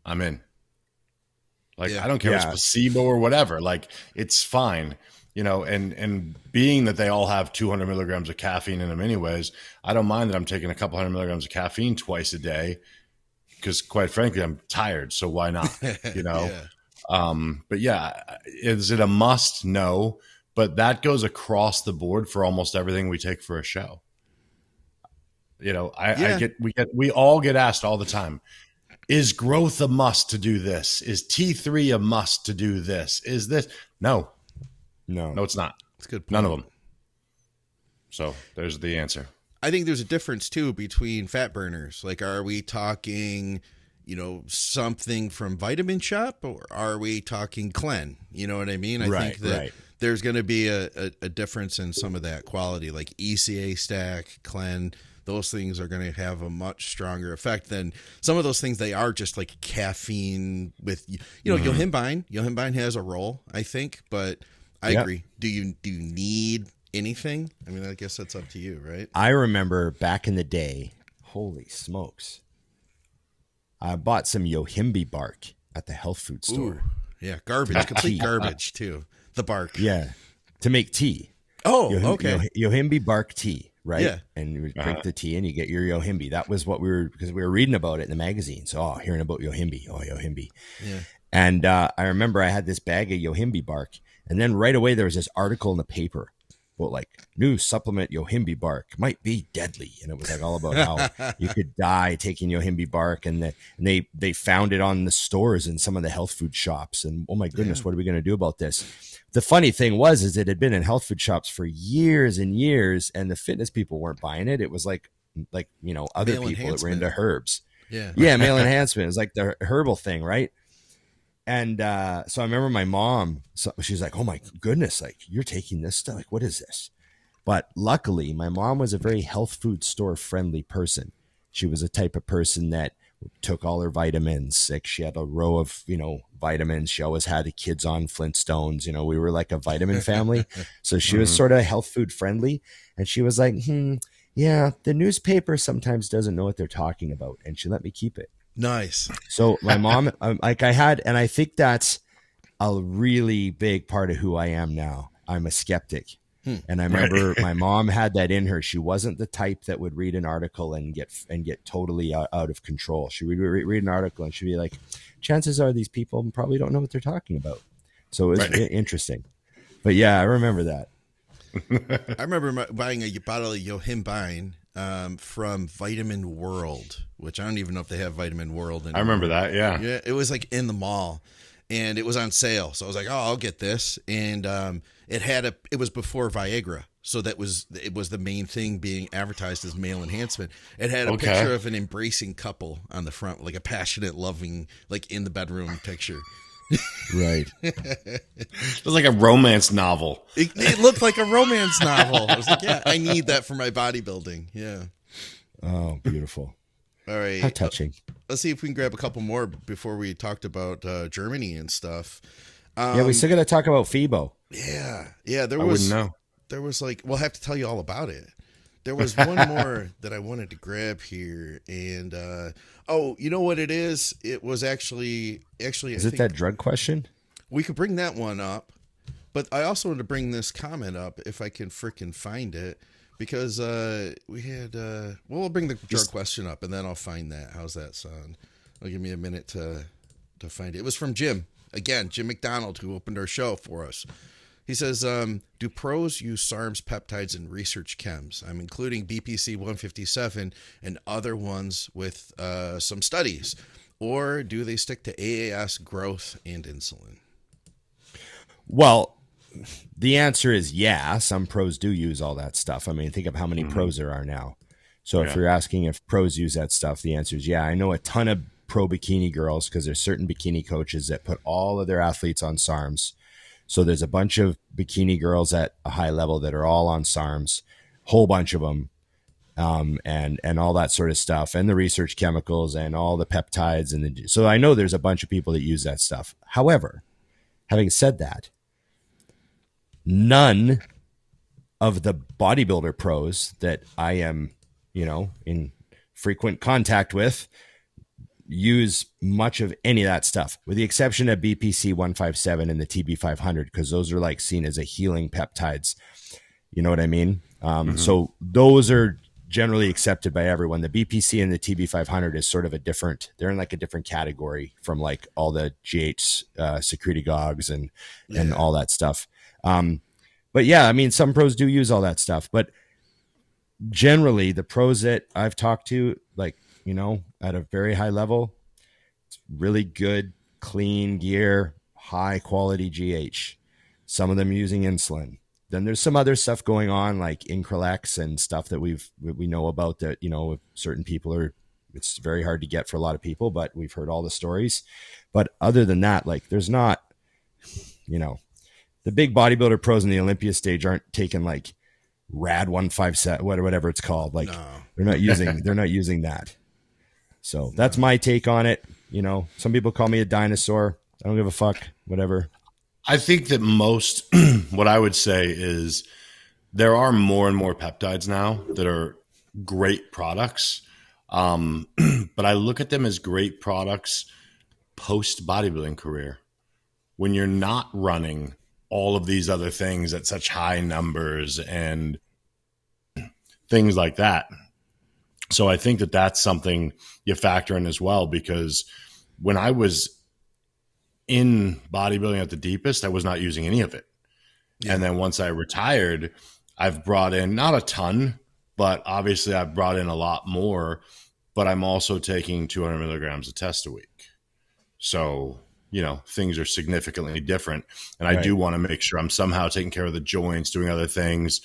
Speaker 2: I'm in. Like, I don't care if it's placebo or whatever. Like, it's fine. You know, and being that they all have 200 milligrams of caffeine in them anyways, I don't mind that I'm taking a couple hundred milligrams of caffeine twice a day because, quite frankly, I'm tired. So why not? You know? But yeah, is it a must? No. But that goes across the board for almost everything we take for a show. You know, we all get asked all the time, is growth a must to do this? Is T3 a must to do this? Is this? No, it's not.
Speaker 3: That's a good point.
Speaker 2: None of them. So there's the answer.
Speaker 3: I think there's a difference too between fat burners. Like, are we talking, you know, something from Vitamin Shop, or are we talking Clen? You know what I mean? I think that there's going to be a difference in some of that quality, like ECA stack, Clen. Those things are going to have a much stronger effect than some of those things. They are just like caffeine with, you know, Yohimbine. Yohimbine has a role, I think, but I agree. Do you need anything? I mean, I guess that's up to you, right?
Speaker 1: I remember back in the day, holy smokes, I bought some Yohimbe bark at the health food store.
Speaker 3: Ooh, yeah, garbage, complete garbage too. The bark.
Speaker 1: Yeah, to make tea.
Speaker 3: Oh, okay.
Speaker 1: Yohimbe bark tea, right?
Speaker 3: Yeah.
Speaker 1: And you drink the tea and you get your Yohimbe. That was what because we were reading about it in the magazine. So, hearing about Yohimbe. Oh, Yohimbe. Yeah. And I remember I had this bag of Yohimbe bark. And then right away, there was this article in the paper about, like, new supplement Yohimbe bark might be deadly. And it was like all about how you could die taking Yohimbe bark. And they found it on the stores in some of the health food shops. And oh my goodness, what are we going to do about this? The funny thing is it had been in health food shops for years and years, and the fitness people weren't buying it. It was like, you know, other people that were into herbs.
Speaker 3: Yeah.
Speaker 1: Yeah. Male enhancement. It was like the herbal thing. Right. And so I remember my mom, she's like, oh my goodness, like, you're taking this stuff. Like, what is this? But luckily, my mom was a very health food store friendly person. She was a type of person that took all her vitamins. Like, she had a row of, you know, vitamins. She always had the kids on Flintstones. You know, we were like a vitamin family. So she was sort of health food friendly. And she was like, yeah, the newspaper sometimes doesn't know what they're talking about. And she let me keep it.
Speaker 3: Nice.
Speaker 1: So my mom, like, and I think that's a really big part of who I am now. I'm a skeptic. And I remember my mom had that in her. She wasn't the type that would read an article and get totally out of control. She would read an article and she'd be like, chances are these people probably don't know what they're talking about. So it was interesting. But yeah, I remember that.
Speaker 3: I remember buying a bottle of Yohimbine from Vitamin World, which I don't even know if they have Vitamin World anymore.
Speaker 2: I remember that, yeah.
Speaker 3: Yeah, it was like in the mall, and it was on sale. So I was like, oh, I'll get this. And it was before Viagra. So it was the main thing being advertised as male enhancement. It had a picture of an embracing couple on the front, like a passionate, loving, like in the bedroom picture.
Speaker 1: Right.
Speaker 2: It was like a romance novel.
Speaker 3: It looked like a romance novel. I was like, yeah, I need that for my bodybuilding. Yeah.
Speaker 1: Oh, beautiful.
Speaker 3: All right.
Speaker 1: How touching.
Speaker 3: Let's see if we can grab a couple more before we talked about Germany and stuff.
Speaker 1: Yeah, we still got to talk about FIBO.
Speaker 3: Yeah.
Speaker 2: I wouldn't know.
Speaker 3: There was like, we'll have to tell you all about it. There was one more that I wanted to grab here, and you know what it is? It was actually.
Speaker 1: Is it that drug question?
Speaker 3: We could bring that one up, but I also want to bring this comment up if I can freaking find it, because we had. We'll bring the drug question up, and then I'll find that. How's that sound? It'll give me a minute to find it. It was from Jim again, Jim McDonald, who opened our show for us. He says, do pros use SARMs peptides in research chems? I'm including BPC 157 and other ones with some studies. Or do they stick to AAS, growth, and insulin?
Speaker 1: Well, the answer is yeah. Some pros do use all that stuff. I mean, think of how many pros there are now. So if you're asking if pros use that stuff, the answer is yeah. I know a ton of pro bikini girls because there's certain bikini coaches that put all of their athletes on SARMs. So there's a bunch of bikini girls at a high level that are all on SARMs, whole bunch of them, and all that sort of stuff, and the research chemicals and all the peptides. So I know there's a bunch of people that use that stuff. However, having said that, none of the bodybuilder pros that I am, in frequent contact with use much of any of that stuff, with the exception of BPC 157 and the TB 500, because those are like seen as a healing peptides. You know what I mean? So those are generally accepted by everyone. The BPC and the TB 500 is sort of they're in like a different category from like all the GH secretagogues and all that stuff. But yeah, I mean, some pros do use all that stuff, but generally the pros that I've talked to, like, at a very high level, it's really good, clean gear, high quality GH. Some of them using insulin. Then there's some other stuff going on like Increlex and stuff that we know about that, certain people it's very hard to get for a lot of people, but we've heard all the stories. But other than that, like there's not, the big bodybuilder pros in the Olympia stage aren't taking like Rad 157, whatever it's called. Like they're not using that. So that's my take on it. Some people call me a dinosaur. I don't give a fuck, whatever.
Speaker 2: I think that what I would say is there are more and more peptides now that are great products. But I look at them as great products post bodybuilding career. When you're not running all of these other things at such high numbers and things like that. So I think that that's something you factor in as well, because when I was in bodybuilding at the deepest, I was not using any of it. Yeah. And then once I retired, I've brought in not a ton, but obviously I've brought in a lot more, but I'm also taking 200 milligrams of test a week. So, things are significantly different. And I do want to make sure I'm somehow taking care of the joints, doing other things.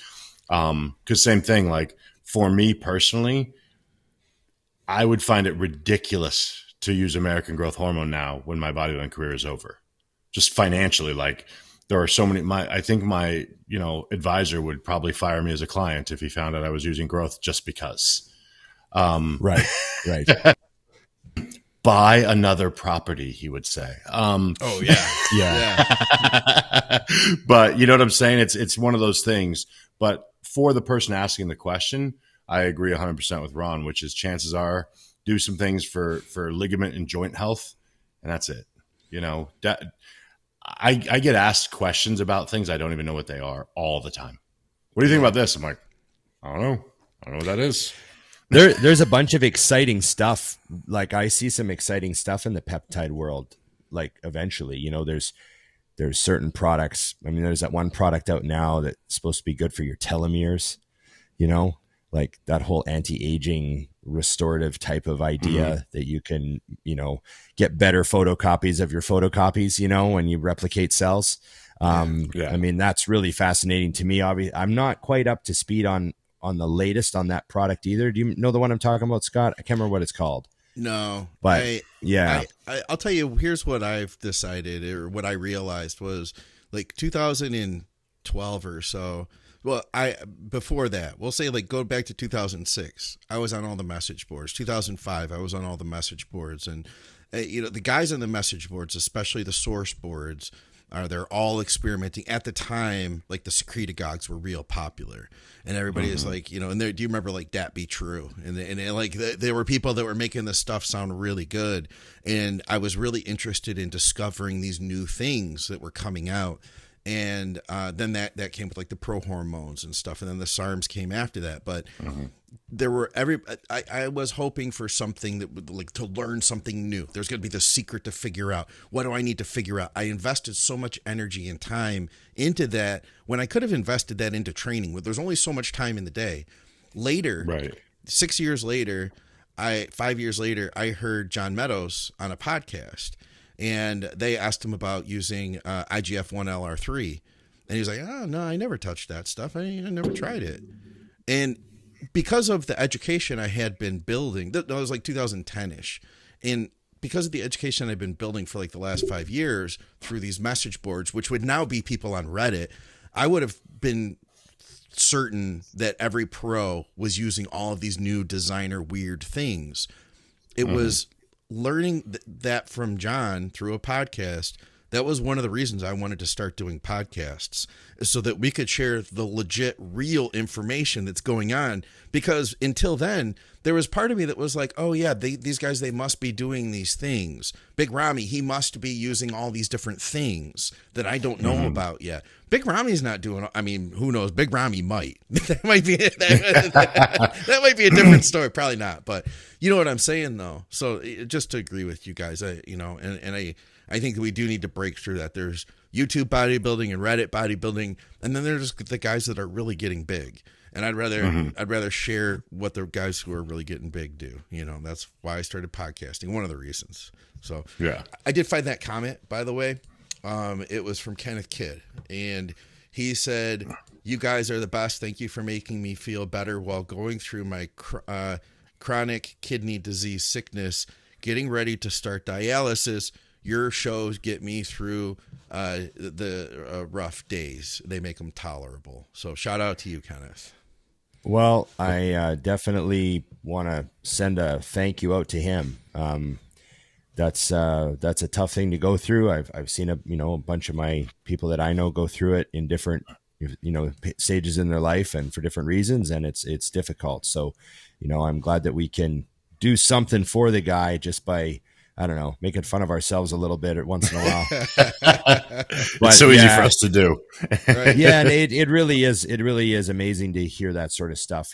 Speaker 2: Because same thing, like for me personally, I would find it ridiculous to use American growth hormone now when my bodybuilding career is over. Just financially, like there are so many. I think my advisor would probably fire me as a client if he found out I was using growth just because.
Speaker 1: Right.
Speaker 2: Buy another property, he would say.
Speaker 3: Oh yeah.
Speaker 2: But you know what I'm saying? It's one of those things. But for the person asking the question, I agree 100% with Ron, which is chances are do some things for ligament and joint health, and that's it. I get asked questions about things I don't even know what they are all the time. What do you think about this? I'm like, I don't know what that is.
Speaker 1: There's a bunch of exciting stuff. Like I see some exciting stuff in the peptide world. Like eventually, there's certain products. I mean, there's that one product out now that's supposed to be good for your telomeres, like that whole anti-aging restorative type of idea that you can, get better photocopies of your photocopies, when you replicate cells. I mean, that's really fascinating to me. Obviously, I'm not quite up to speed on the latest on that product either. Do you know the one I'm talking about, Scott? I can't remember what it's called.
Speaker 3: No,
Speaker 1: but
Speaker 3: I'll tell you, here's what I've decided, or what I realized was like 2012 or so. Well, before that, we'll say like go back to 2006. I was on all the message boards. 2005, I was on all the message boards, and the guys on the message boards, especially the source boards, they're all experimenting at the time. Like the secretagogues were real popular, and everybody is like, and do you remember like that be true? And like there were people that were making this stuff sound really good, and I was really interested in discovering these new things that were coming out. And then that came with like the pro hormones and stuff, and then the SARMs came after that. But there were I was hoping for something that would like to learn something new. There's going to be the secret to figure out. What do I need to figure out? I invested so much energy and time into that when I could have invested that into training. There's only so much time in the day. Later,
Speaker 2: right.
Speaker 3: 6 years later, 5 years later, I heard John Meadows on a podcast. And they asked him about using IGF-1 LR3. And he was like, oh, no, I never touched that stuff. I never tried it. And because of the education I had been building, that was like 2010-ish. And because of the education I've been building for like the last 5 years through these message boards, which would now be people on Reddit, I would have been certain that every pro was using all of these new designer weird things. It was learning that from John through a podcast. That was one of the reasons I wanted to start doing podcasts, so that we could share the legit, real information that's going on. Because until then, there was part of me that was like, oh yeah, these guys, they must be doing these things. Big Ramy, he must be using all these different things that I don't know about yet. Big Ramy's not doing, I mean, who knows? Big Ramy might. That might be that might be a different story. Probably not, but you know what I'm saying though. So just to agree with you guys, I think we do need to break through that. There's YouTube bodybuilding and Reddit bodybuilding, and then there's the guys that are really getting big. And I'd rather share what the guys who are really getting big do. That's why I started podcasting. One of the reasons. So
Speaker 2: yeah,
Speaker 3: I did find that comment, by the way. It was from Kenneth Kidd, and he said, "You guys are the best. Thank you for making me feel better while going through my chronic kidney disease sickness, getting ready to start dialysis. Your shows get me through the rough days. They make them tolerable." So shout out to you, Kenneth.
Speaker 1: Well, I definitely want to send a thank you out to him. That's a tough thing to go through. I've seen a bunch of my people that I know go through it in different stages in their life and for different reasons, and it's difficult. So, I'm glad that we can do something for the guy just by, I don't know, making fun of ourselves a little bit once in a while.
Speaker 2: But it's so easy for us to do.
Speaker 1: Right. Yeah, and it really is. It really is amazing to hear that sort of stuff,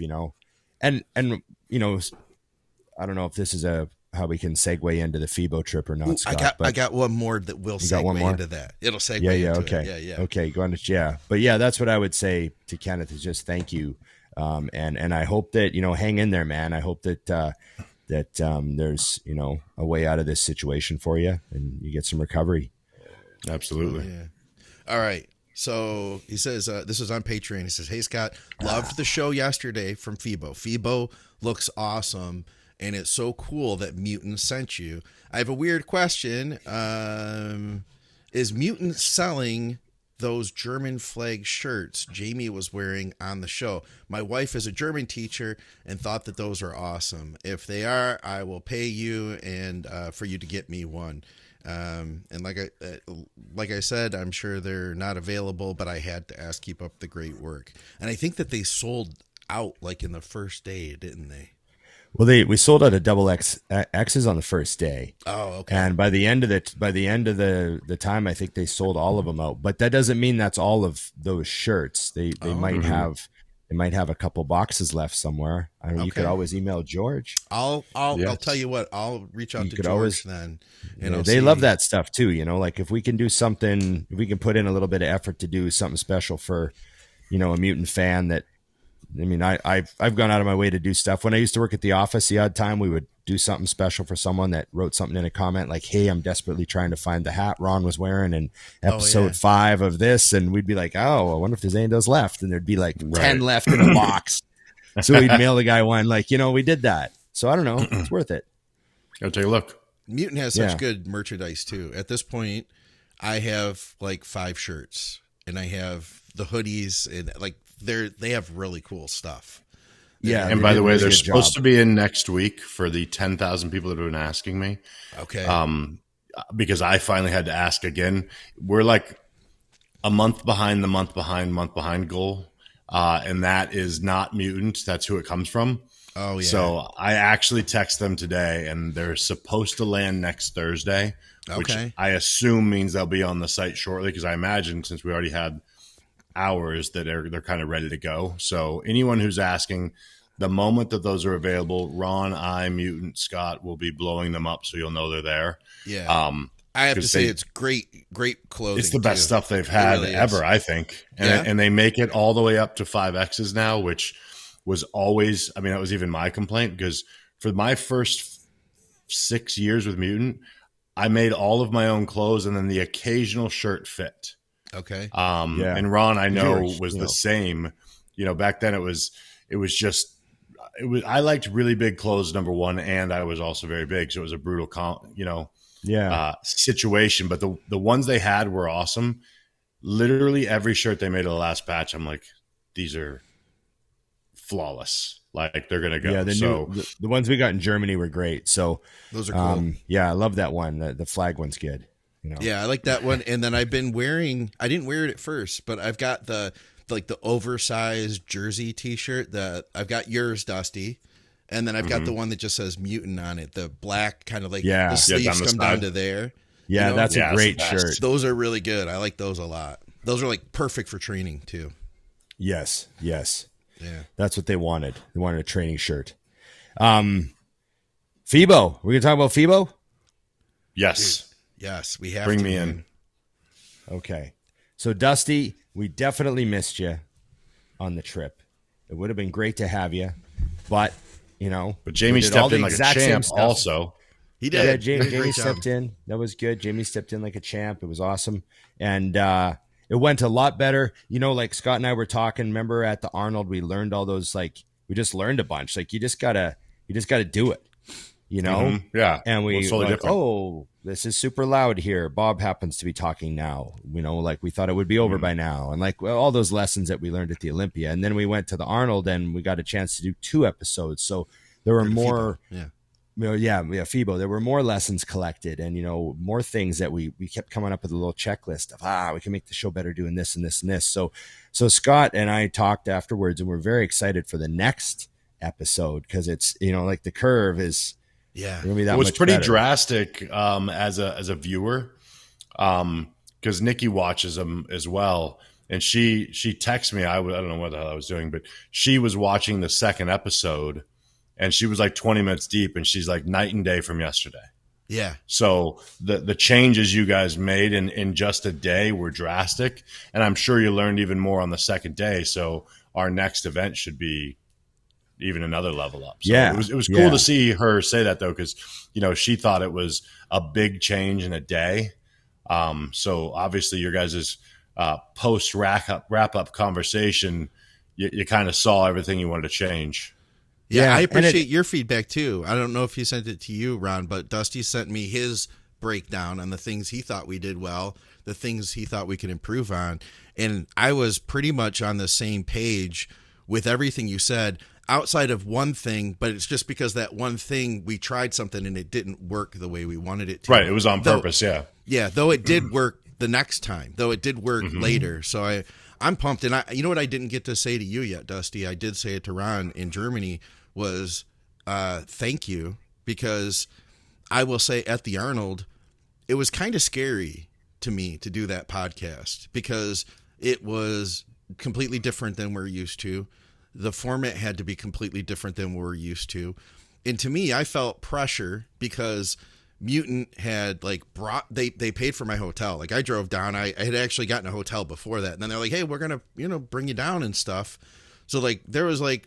Speaker 1: and I don't know if this is how we can segue into the FIBO trip or not, Scott.
Speaker 3: I got one more that will segue into that. It'll segue
Speaker 1: okay.
Speaker 3: it. Yeah.
Speaker 1: Okay, go on. But yeah, that's what I would say to Kenneth is just thank you. And I hope that, hang in there, man. I hope that there's, a way out of this situation for you and you get some recovery.
Speaker 2: Absolutely.
Speaker 3: Yeah. All right. So he says, this is on Patreon. He says, "Hey, Scott, loved the show yesterday from FIBO. FIBO looks awesome. And it's so cool that Mutant sent you. I have a weird question. Is Mutant selling those German flag shirts Jamie was wearing on the show? My wife is a German teacher and thought that those are awesome. If they are, I will pay you and for you to get me one. And like I said, I'm sure they're not available, but I had to ask. Keep up the great work." And I think that they sold out like in the first day, didn't they?
Speaker 1: Well, we sold out a double X's on the first day.
Speaker 3: Oh, okay.
Speaker 1: And by the end of the time, I think they sold all of them out. But that doesn't mean that's all of those shirts. They might have a couple boxes left somewhere. I mean, You could always email George.
Speaker 3: I'll tell you what. I'll reach out to George then.
Speaker 1: They love that stuff too. Like if we can do something, if we can put in a little bit of effort to do something special for, a Mutant fan that. I mean, I've gone out of my way to do stuff. When I used to work at the office, the odd time we would do something special for someone that wrote something in a comment like, "Hey, I'm desperately trying to find the hat Ron was wearing in episode 5 of this." And we'd be like, "Oh, I wonder if there's any of those left." And there'd be like 10 left in a box. So we'd mail the guy one like, we did that. So I don't know. It's worth it.
Speaker 2: Go take a look.
Speaker 3: Mutant has such good merchandise too. At this point, I have like 5 shirts and I have the hoodies and like they have really cool stuff.
Speaker 1: Yeah.
Speaker 2: And by the way, they're supposed to be in next week for the 10,000 people that have been asking me.
Speaker 3: Okay.
Speaker 2: Because I finally had to ask again. We're like a month behind the month behind goal. And that is not Mutant. That's who it comes from.
Speaker 3: Oh, yeah.
Speaker 2: So I actually text them today, and they're supposed to land next Thursday, which I assume means they'll be on the site shortly, because I imagine since we already had hours that they're kind of ready to go. So anyone who's asking, the moment that those are available, Ron, Mutant, Scott will be blowing them up, so you'll know they're there.
Speaker 3: Yeah. I have to say it's great clothing.
Speaker 2: It's the best stuff they've had ever, I think. And they make it all the way up to 5Xs now, which was always, I mean, that was even my complaint, because for my first 6 years with Mutant, I made all of my own clothes, and then the occasional shirt fit.
Speaker 3: Okay.
Speaker 2: And Ron, I know, was the same. Back then it was I liked really big clothes, number one, and I was also very big, so it was a brutal situation. But the ones they had were awesome. Literally every shirt they made of the last batch, I'm like, these are flawless. Like, they're gonna go.
Speaker 1: Yeah, the ones we got in Germany were great. So
Speaker 3: those are cool.
Speaker 1: Yeah, I love that one. The flag one's good.
Speaker 3: Yeah, I like that one. And then I've been wearing, I didn't wear it at first, but I've got the oversized jersey T-shirt that I've got yours, Dusty. And then I've got the one that just says Mutant on it, the black kind of the sleeves come down to there.
Speaker 1: Yeah, that's a great shirt.
Speaker 3: Those are really good. I like those a lot. Those are like perfect for training too.
Speaker 1: Yes.
Speaker 3: Yeah.
Speaker 1: That's what they wanted. They wanted a training shirt. FIBO. We're going to talk about FIBO?
Speaker 2: Yes.
Speaker 3: Dude, yes, we have
Speaker 2: Bring
Speaker 3: to.
Speaker 2: me in.
Speaker 1: Okay. So, Dusty, we definitely missed you on the trip. It would have been great to have you, but,
Speaker 2: But Jamie stepped in like a champ also.
Speaker 3: He did.
Speaker 1: Yeah, Jamie stepped in. That was good. Jamie stepped in like a champ. It was awesome. And it went a lot better. Like Scott and I were talking, remember at the Arnold, we learned all those, we just learned a bunch. Like, you just gotta do it,
Speaker 2: Yeah.
Speaker 1: And we
Speaker 2: totally
Speaker 1: like,
Speaker 2: different.
Speaker 1: oh, this is super loud here. Bob happens to be talking now, like we thought it would be over by now. And all those lessons that we learned at the Olympia. And then we went to the Arnold and we got a chance to do 2 episodes. So there were more, FIBO. There were more lessons collected and, more things that we kept coming up with a little checklist of, we can make the show better doing this and this and this. So Scott and I talked afterwards and we're very excited for the next episode because it's, the curve is,
Speaker 3: yeah,
Speaker 2: it was pretty drastic as a viewer because Nikki watches them as well. And she texted me. I don't know what the hell I was doing, but she was watching the second episode and she was like 20 minutes deep and she's like night and day from yesterday.
Speaker 3: Yeah.
Speaker 2: So the changes you guys made in just a day were drastic. And I'm sure you learned even more on the second day. So our next event should be even another level up. So it was cool to see her say that though, because she thought it was a big change in a day. So obviously your guys' post wrap up conversation, you kind of saw everything you wanted to change.
Speaker 3: Yeah, I appreciate your feedback too. I don't know if he sent it to you, Ron, but Dusty sent me his breakdown on the things he thought we did well, the things he thought we could improve on, and I was pretty much on the same page with everything you said. Outside of one thing, but it's just because that one thing we tried something and it didn't work the way we wanted it to.
Speaker 2: Right, it was on purpose, yeah.
Speaker 3: Yeah, though it did work the next time, though it did work later. So I'm pumped. And you know what I didn't get to say to you yet, Dusty? I did say it to Ron in Germany was thank you, because I will say at the Arnold, it was kind of scary to me to do that podcast because it was completely different than we're used to. The format had to be completely different than we're used to. And to me, I felt pressure because Mutant had they paid for my hotel. Like I drove down, I had actually gotten a hotel before that. And then they're like, hey, we're going to, bring you down and stuff. So there was I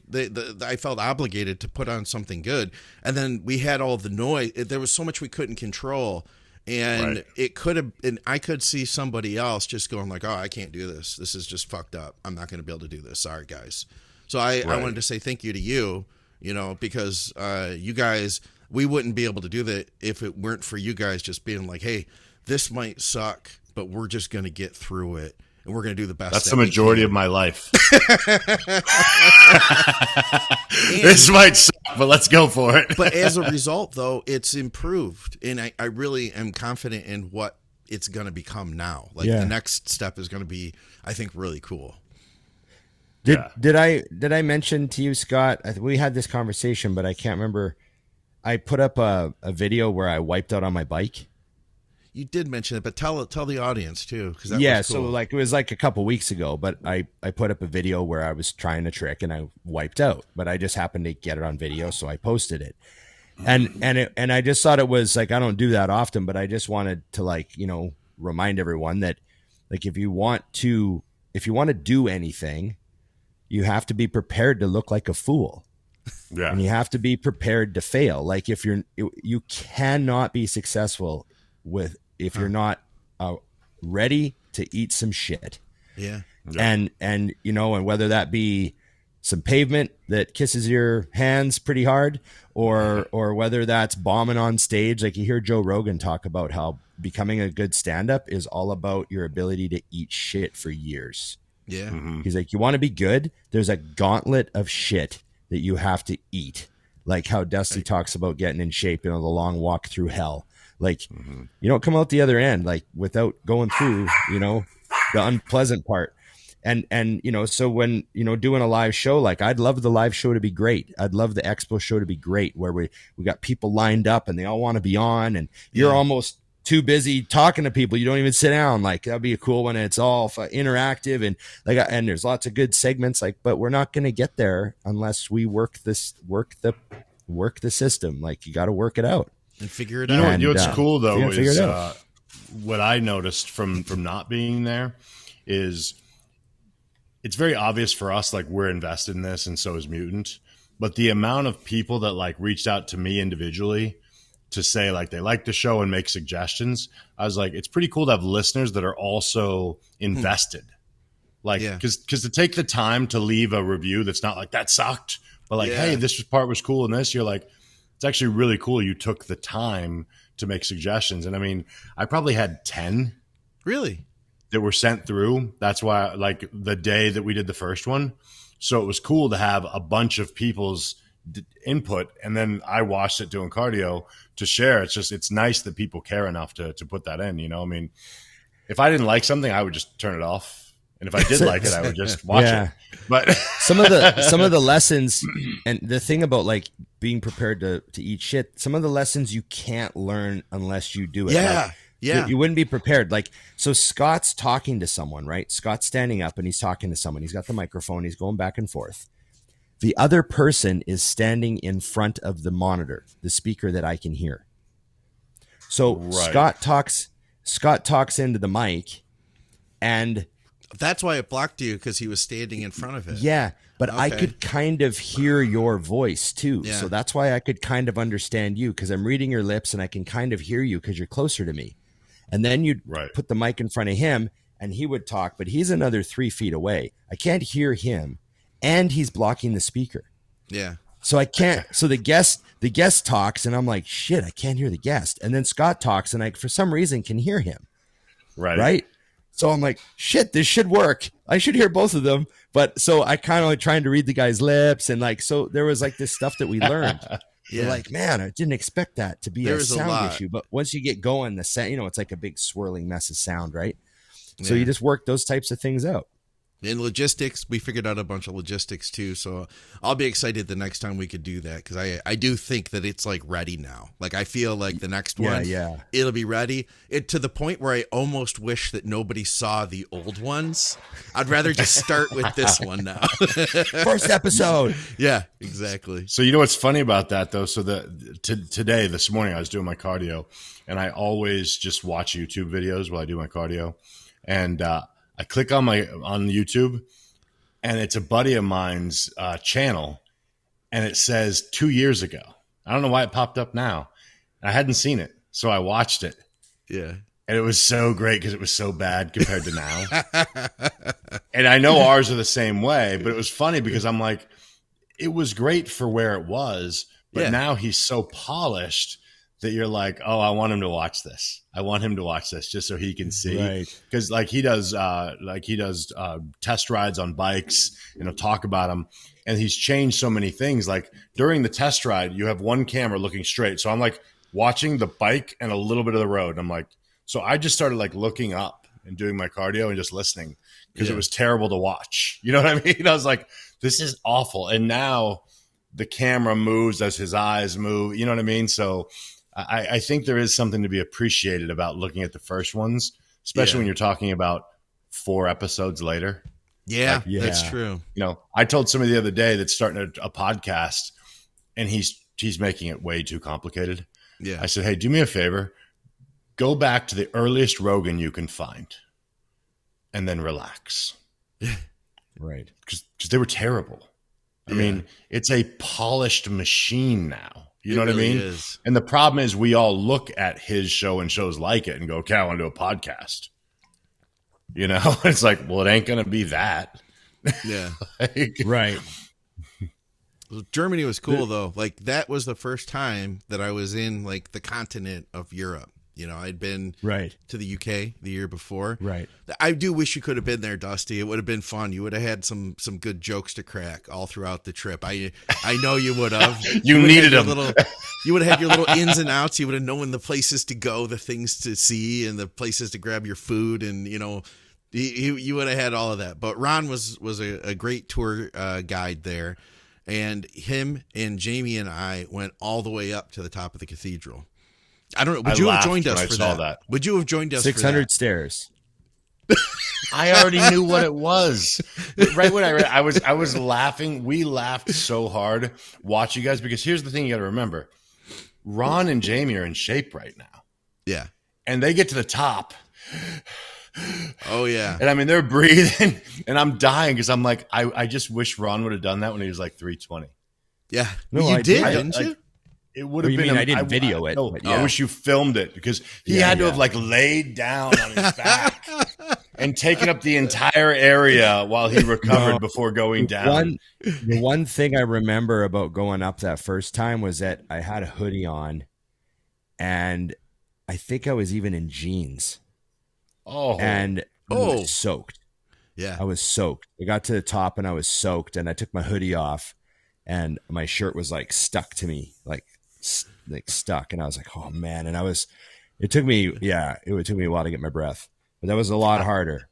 Speaker 3: felt obligated to put on something good. And then we had all the noise. There was so much we couldn't control. And it could have, and I could see somebody else just going like, oh, I can't do this. This is just fucked up. I'm not going to be able to do this. Sorry, guys. So I wanted to say thank you to you, because you guys, we wouldn't be able to do that if it weren't for you guys just being like, hey, this might suck, but we're just going to get through it. and we're going to do the best.
Speaker 2: That's the majority of my life. This might suck, but let's go for it.
Speaker 3: But as a result, though, it's improved, and I really am confident in what it's going to become now. Like the next step is going to be, I think, really cool.
Speaker 1: Did I mention to you, Scott? We had this conversation, but I can't remember. I put up a video where I wiped out on my bike.
Speaker 3: You did mention it, but tell the audience too, because
Speaker 1: so like it was like a couple weeks ago, but I put up a video where I was trying a trick and I wiped out, but I just happened to get it on video, so I posted it. And I just thought it was like, I don't do that often, but I just wanted to, like, you know, remind everyone that, like, if you want to do anything, you have to be prepared to look like a fool. Yeah. And you have to be prepared to fail. Like, if you cannot be successful if you're not ready to eat some shit.
Speaker 3: Yeah.
Speaker 1: And you know, and whether that be some pavement that kisses your hands pretty hard, or whether that's bombing on stage. Like, you hear Joe Rogan talk about how becoming a good stand-up is all about your ability to eat shit for years.
Speaker 3: Yeah.
Speaker 2: Mm-hmm.
Speaker 1: He's like, you want to be good? There's a gauntlet of shit that you have to eat. Like how Dusty talks about getting in shape, you know, the long walk through hell. Like, you don't come out the other end, like, without going through, you know, the unpleasant part. And, you know, so when, you know, doing a live show, like, I'd love the live show to be great. I'd love the expo show to be great, where we got people lined up and they all want to be on, and you're almost too busy talking to people. You don't even sit down. Like, that'd be a cool one. And it's all interactive, and like, and there's lots of good segments, like, but we're not going to get there unless we work the system. Like, you got to work it out.
Speaker 3: And figure it out.
Speaker 2: You know what's cool, though, is what I noticed from not being there is it's very obvious for us, like, we're invested in this, and so is Mutant. But the amount of people that, like, reached out to me individually to say, like, they like the show and make suggestions, I was like, it's pretty cool to have listeners that are also invested. Like, because to take the time to leave a review that's not like, that sucked, but like, hey, this part was cool, and this, you're like, it's actually really cool you took the time to make suggestions. And I mean, I probably had 10
Speaker 3: really
Speaker 2: that were sent through. That's why, like, the day that we did the first one. So it was cool to have a bunch of people's input. And then I watched it doing cardio to share. It's nice that people care enough to put that in, you know? I mean, if I didn't like something, I would just turn it off. And if I did like it, I would just watch it. But
Speaker 1: some of the lessons, and the thing about, like, being prepared to eat shit, some of the lessons you can't learn unless you do it. You wouldn't be prepared. Like, so Scott's talking to someone, right? Scott's standing up and he's talking to someone. He's got the microphone. He's going back and forth. The other person is standing in front of the monitor, the speaker that I can hear. So Scott talks into the mic, and
Speaker 3: that's why it blocked you, because he was standing in front of it.
Speaker 1: Yeah, but I could kind of hear your voice too. Yeah. So that's why I could kind of understand you, because I'm reading your lips and I can kind of hear you because you're closer to me. And then you'd put the mic in front of him and he would talk, but he's another 3 feet away. I can't hear him, and he's blocking the speaker.
Speaker 3: Yeah.
Speaker 1: So I can't. So the guest talks, and I'm like, shit, I can't hear the guest. And then Scott talks, and I, for some reason, can hear him. Right. So I'm like, shit, this should work. I should hear both of them. But so I kind of like trying to read the guy's lips, and like, so there was like this stuff that we learned. You're like, man, I didn't expect that to be a sound issue. But once you get going, the sound, you know, it's like a big swirling mess of sound, right? So you just work those types of things out.
Speaker 3: In logistics, we figured out a bunch of logistics too. So I'll be excited the next time we could do that, because I do think that it's like ready now. Like, I feel like the next one, it'll be ready. To the point where I almost wish that nobody saw the old ones. I'd rather just start with this one now.
Speaker 1: First episode.
Speaker 3: Yeah, exactly.
Speaker 2: So you know what's funny about that, though? So this morning I was doing my cardio, and I always just watch YouTube videos while I do my cardio, and I click on YouTube, and it's a buddy of mine's channel, and it says 2 years ago. I don't know why it popped up now. I hadn't seen it, so I watched it.
Speaker 3: Yeah.
Speaker 2: And it was so great because it was so bad compared to now. And I know ours are the same way, but it was funny because I'm like, it was great for where it was, but now he's so polished. that you're like, oh, I want him to watch this. I want him to watch this just so he can see.
Speaker 1: Right.
Speaker 2: Because he does test rides on bikes, talk about them. And he's changed so many things. Like during the test ride, you have one camera looking straight. So I'm like watching the bike and a little bit of the road. And I'm like, so I just started like looking up and doing my cardio and just listening because it was terrible to watch. You know what I mean? I was like, this is awful. And now the camera moves as his eyes move. You know what I mean? So I think there is something to be appreciated about looking at the first ones, especially when you're talking about 4 episodes later.
Speaker 3: Yeah, that's true.
Speaker 2: I told somebody the other day that's starting a podcast, and he's making it way too complicated.
Speaker 3: Yeah.
Speaker 2: I said, hey, do me a favor. Go back to the earliest Rogan you can find and then relax.
Speaker 1: Right.
Speaker 2: Because they were terrible. I mean, it's a polished machine now. You know what I mean?
Speaker 3: Is.
Speaker 2: And the problem is we all look at his show and shows like it and go, okay, I want to do a podcast. It's like, well, it ain't going to be that.
Speaker 3: Yeah.
Speaker 1: Right.
Speaker 3: Well, Germany was cool, though. Like, that was the first time that I was in, like, the continent of Europe. I'd been to the UK the year before.
Speaker 1: Right.
Speaker 3: I do wish you could have been there, Dusty. It would have been fun. You would have had some good jokes to crack all throughout the trip. I know you would have.
Speaker 2: you needed them.
Speaker 3: You would have had your little ins and outs. You would have known the places to go, the things to see, and the places to grab your food. And, you would have had all of that. But Ron was a great tour guide there. And him and Jamie and I went all the way up to the top of the cathedral. I don't know. Would you have joined us for that? Would you have joined us
Speaker 1: 600 stairs.
Speaker 2: I already knew what it was. Right when I read, I was laughing. We laughed so hard watch you guys because here's the thing you got to remember. Ron and Jamie are in shape right now.
Speaker 3: Yeah.
Speaker 2: And they get to the top.
Speaker 3: Oh, yeah.
Speaker 2: And I mean, they're breathing and I'm dying because I'm like, I just wish Ron would have done that when he was like 320.
Speaker 3: Yeah.
Speaker 1: No,
Speaker 3: you did, didn't you?
Speaker 2: It would have been.
Speaker 1: I didn't video it.
Speaker 2: No, I wish you filmed it because he had to have like laid down on his back and taken up the entire area while he recovered before going down.
Speaker 1: The one thing I remember about going up that first time was that I had a hoodie on, and I think I was even in jeans.
Speaker 2: Oh,
Speaker 1: and I was soaked.
Speaker 3: Yeah,
Speaker 1: I was soaked. I got to the top and I was soaked, and I took my hoodie off, and my shirt was like stuck to me, like stuck, and I was like, oh man. And it took me a while to get my breath, but that was a lot harder.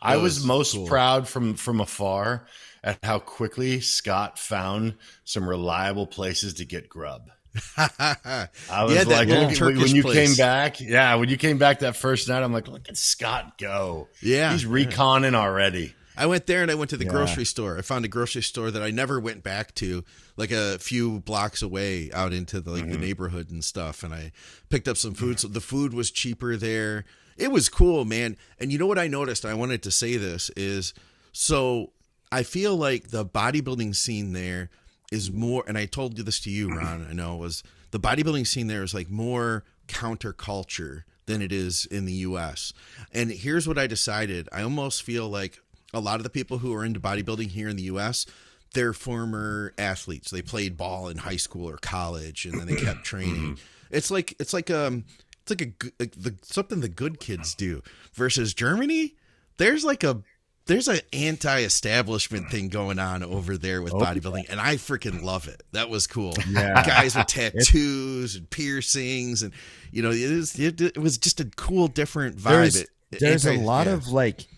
Speaker 2: I was most proud from afar at how quickly Scott found some reliable places to get grub. I was like, when you came back, when you came back that first night, I'm like, look at Scott go.
Speaker 3: Yeah.
Speaker 2: He's reconning already.
Speaker 3: I went there and I went to the grocery store. I found a grocery store that I never went back to, like a few blocks away out into the the neighborhood and stuff. And I picked up some food. So the food was cheaper there. It was cool, man. And you know what I noticed? I wanted to say this is, so I feel like the bodybuilding scene there is more, and I told this to you, Ron, I know, was the bodybuilding scene there is like more counterculture than it is in the US. And here's what I decided. I almost feel like a lot of the people who are into bodybuilding here in the U.S., they're former athletes. They played ball in high school or college, and then they kept training. It's like something the good kids do. Versus Germany, there's an anti-establishment thing going on over there with bodybuilding, and I freaking love it. That was cool.
Speaker 1: Yeah.
Speaker 3: Guys with tattoos and piercings, and it was just a cool, different vibe.
Speaker 1: There's a lot of like.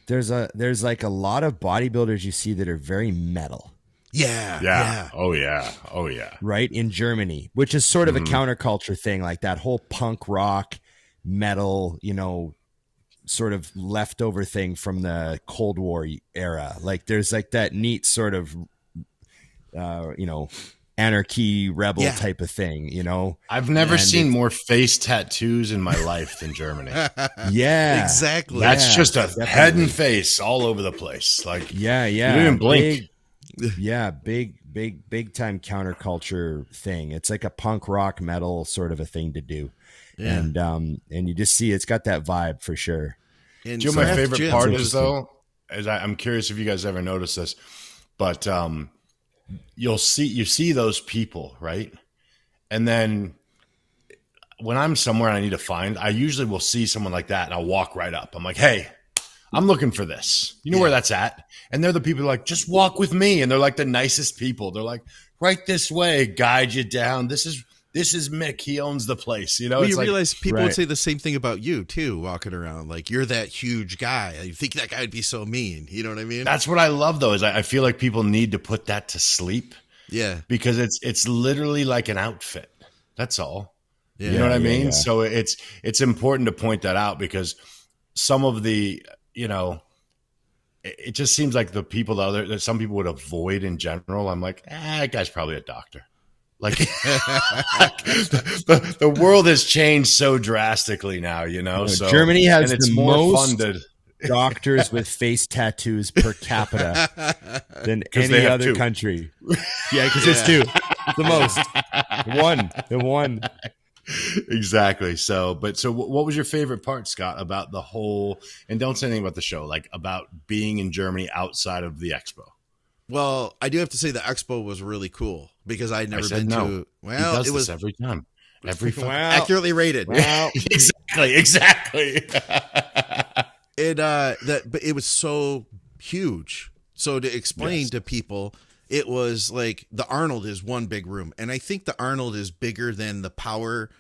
Speaker 1: There's like a lot of bodybuilders you see that are very metal.
Speaker 3: Yeah.
Speaker 2: Oh yeah.
Speaker 1: Right, in Germany, which is sort of a counterculture thing, like that whole punk rock metal, sort of leftover thing from the Cold War era. Like there's like that neat sort of anarchy rebel type of thing,
Speaker 2: I've never seen more face tattoos in my life than Germany.
Speaker 1: Yeah,
Speaker 3: exactly.
Speaker 2: That's just a head and face all over the place. Like,
Speaker 1: you don't
Speaker 2: even blink.
Speaker 1: Big time counterculture thing. It's like a punk rock metal sort of a thing to do.
Speaker 3: Yeah.
Speaker 1: And you just see it's got that vibe for sure.
Speaker 3: And
Speaker 2: do you know my favorite part is though? I'm curious if you guys ever noticed this, but you see those people, right? And then when I'm somewhere and I need to find, I usually will see someone like that and I'll walk right up. I'm like, hey, I'm looking for this. You know where that's at? And they're the people who are like, just walk with me. And they're like the nicest people. They're like, right this way, guide you down. This is Mick. He owns the place. You know,
Speaker 3: well,
Speaker 2: it's
Speaker 3: you
Speaker 2: like,
Speaker 3: realize people would say the same thing about you too, walking around. Like, you're that huge guy. You think that guy would be so mean. You know what I mean?
Speaker 2: That's what I love, though, is I feel like people need to put that to sleep.
Speaker 3: Yeah.
Speaker 2: Because it's literally like an outfit. That's all.
Speaker 3: Yeah.
Speaker 2: You know what I mean?
Speaker 1: Yeah.
Speaker 2: So it's important to point that out, because some of the, you know, it just seems like the people that some people would avoid in general. I'm like, that guy's probably a doctor. Like the world has changed so drastically now, you know. So
Speaker 1: Germany has
Speaker 2: and it's
Speaker 1: the
Speaker 2: more
Speaker 1: most
Speaker 2: funded
Speaker 1: doctors with face tattoos per capita than any other country. Yeah, because it's two. The most. The one.
Speaker 2: Exactly. So what was your favorite part, Scott, about the whole, and don't say anything about the show, like about being in Germany outside of the expo?
Speaker 3: Well, I do have to say the expo was really cool because I'd never been to.
Speaker 2: Well, it was every time.
Speaker 3: Accurately rated.
Speaker 1: Well,
Speaker 2: exactly.
Speaker 3: But it was so huge. So to explain to people, it was like the Arnold is one big room, and I think the Arnold is bigger than the power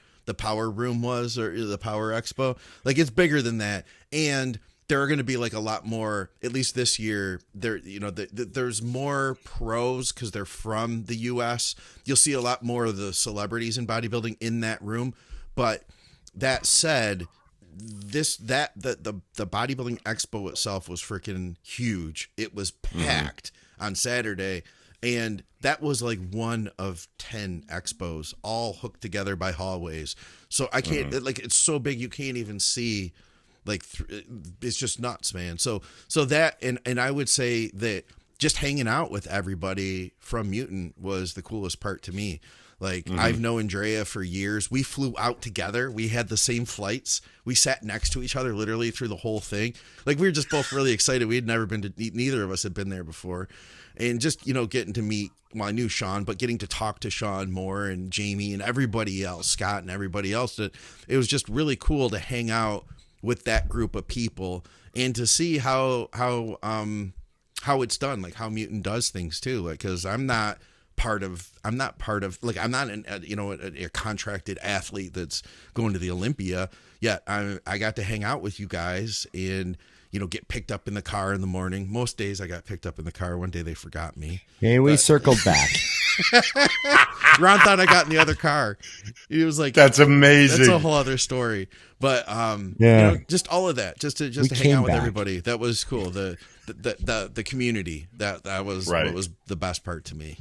Speaker 3: room was, or the Power Expo. Like, it's bigger than that, and there are going to be like a lot more, at least this year. There, you know, there's more pros because they're from the U.S. You'll see a lot more of the celebrities in bodybuilding in that room. But that said, the bodybuilding expo itself was freaking huge. It was packed on Saturday, and that was like one of 10 expos all hooked together by hallways. So I can't like, it's so big you can't even see. Like, it's just nuts, man. So that, and I would say that just hanging out with everybody from Mutant was the coolest part to me. Like, I've known Andrea for years. We flew out together. We had the same flights. We sat next to each other literally through the whole thing. Like, we were just both really excited. We had never been to, neither of us had been there before. And just, you know, getting to meet, well, I knew Sean, but getting to talk to Sean more, and Jamie and everybody else, Scott and everybody else, it was just really cool to hang out with that group of people and to see how it's done, like how Mutant does things too. Like, cause I'm not part of, like, I'm not a contracted athlete that's going to the Olympia yet. I got to hang out with you guys and, you know, get picked up in the car in the morning. Most days I got picked up in the car. One day they forgot me.
Speaker 1: Hey, we circled back.
Speaker 3: Ron thought I got in the other car. He was like,
Speaker 2: "That's amazing."
Speaker 3: That's a whole other story. But you know, just all of that, just to hang out with everybody. That was cool. The community that was what was the best part to me.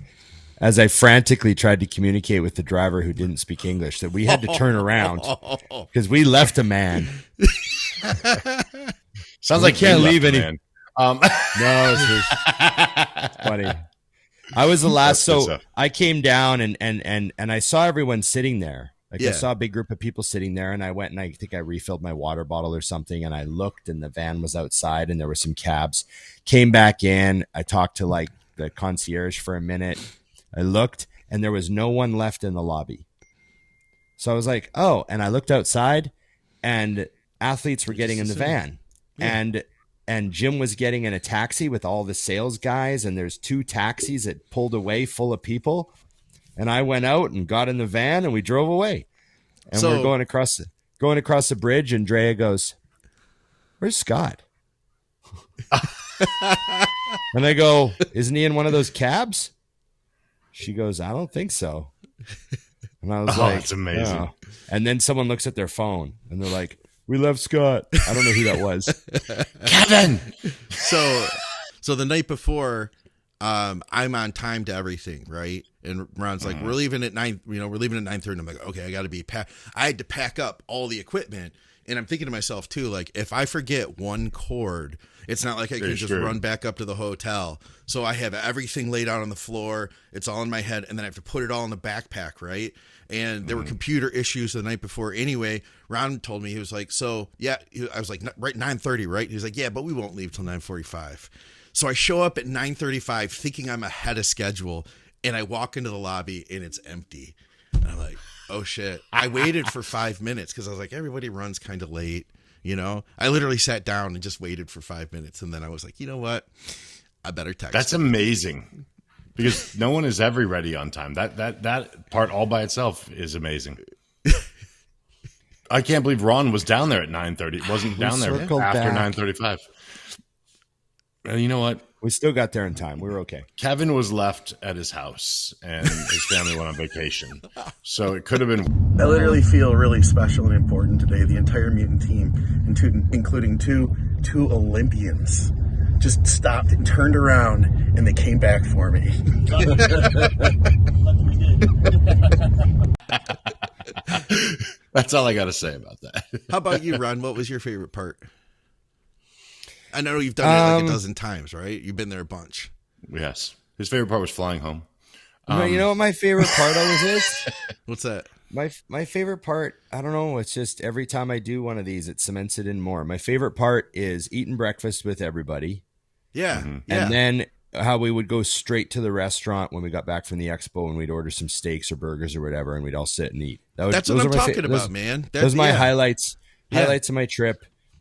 Speaker 1: As I frantically tried to communicate with the driver who didn't speak English, that we had to turn around because we left a man.
Speaker 2: Sounds like
Speaker 1: can't leave any.
Speaker 2: Man.
Speaker 1: No, it's funny. I was the last, so I came down and I saw everyone sitting there. Like, I saw a big group of people sitting there, and I went and I think I refilled my water bottle or something, and I looked, and the van was outside, and there were some cabs. Came back in. I talked to like the concierge for a minute. I looked, and there was no one left in the lobby. So I was like, oh, and I looked outside, and athletes were getting in the van. Yeah. And Jim was getting in a taxi with all the sales guys, and there's 2 taxis that pulled away full of people. And I went out and got in the van, and we drove away. And we're going across the bridge, and Drea goes, "Where's Scott?" And I go, "Isn't he in one of those cabs?" She goes, "I don't think so." And I was like,
Speaker 2: "That's amazing."
Speaker 1: Oh. And then someone looks at their phone, and they're like, "We left Scott." I don't know who that was.
Speaker 2: Kevin.
Speaker 3: So the night before, I'm on time to everything, right? And Ron's like, "We're leaving at 9. You know, we're leaving at 9:30." I'm like, "Okay, I got to be packed." I had to pack up all the equipment, and I'm thinking to myself too, like, if I forget one cord, it's not like I can just run back up to the hotel. So I have everything laid out on the floor. It's all in my head, and then I have to put it all in the backpack, right? And there were computer issues the night before. Anyway, Ron told me, he was like, "So yeah," I was like, "Right, 9:30, right?" He was like, "Yeah, but we won't leave till 9:45." So I show up at 9:35 thinking I'm ahead of schedule, and I walk into the lobby and it's empty. And I'm like, Oh shit! I waited for 5 minutes because I was like, everybody runs kind of late. I literally sat down and just waited for 5 minutes, and then I was like, you know what? I better text.
Speaker 2: That's amazing, because no one is ever ready on time. That part all by itself is amazing. I can't believe Ron was down there at 9:30. It wasn't down there after 9:35. And you know what?
Speaker 1: We still got there in time. We were okay.
Speaker 2: Kevin was left at his house, and his family went on vacation. So it could have been.
Speaker 4: I literally feel really special and important today. The entire Mutant team, including two Olympians, just stopped and turned around, and they came back for me.
Speaker 2: That's all I got to say about that.
Speaker 3: How about you, Ron? What was your favorite part? I know you've done it like a dozen times, right? You've been there a bunch.
Speaker 2: Yes. His favorite part was flying home.
Speaker 1: You know what my favorite part always is?
Speaker 3: What's that?
Speaker 1: My favorite part, I don't know. It's just every time I do one of these, it cements it in more. My favorite part is eating breakfast with everybody.
Speaker 3: Yeah.
Speaker 2: Mm-hmm.
Speaker 3: Yeah.
Speaker 1: And then how we would go straight to the restaurant when we got back from the expo, and we'd order some steaks or burgers or whatever, and we'd all sit and eat.
Speaker 3: That's what I'm talking about, man.
Speaker 1: Those are my highlights of my trip.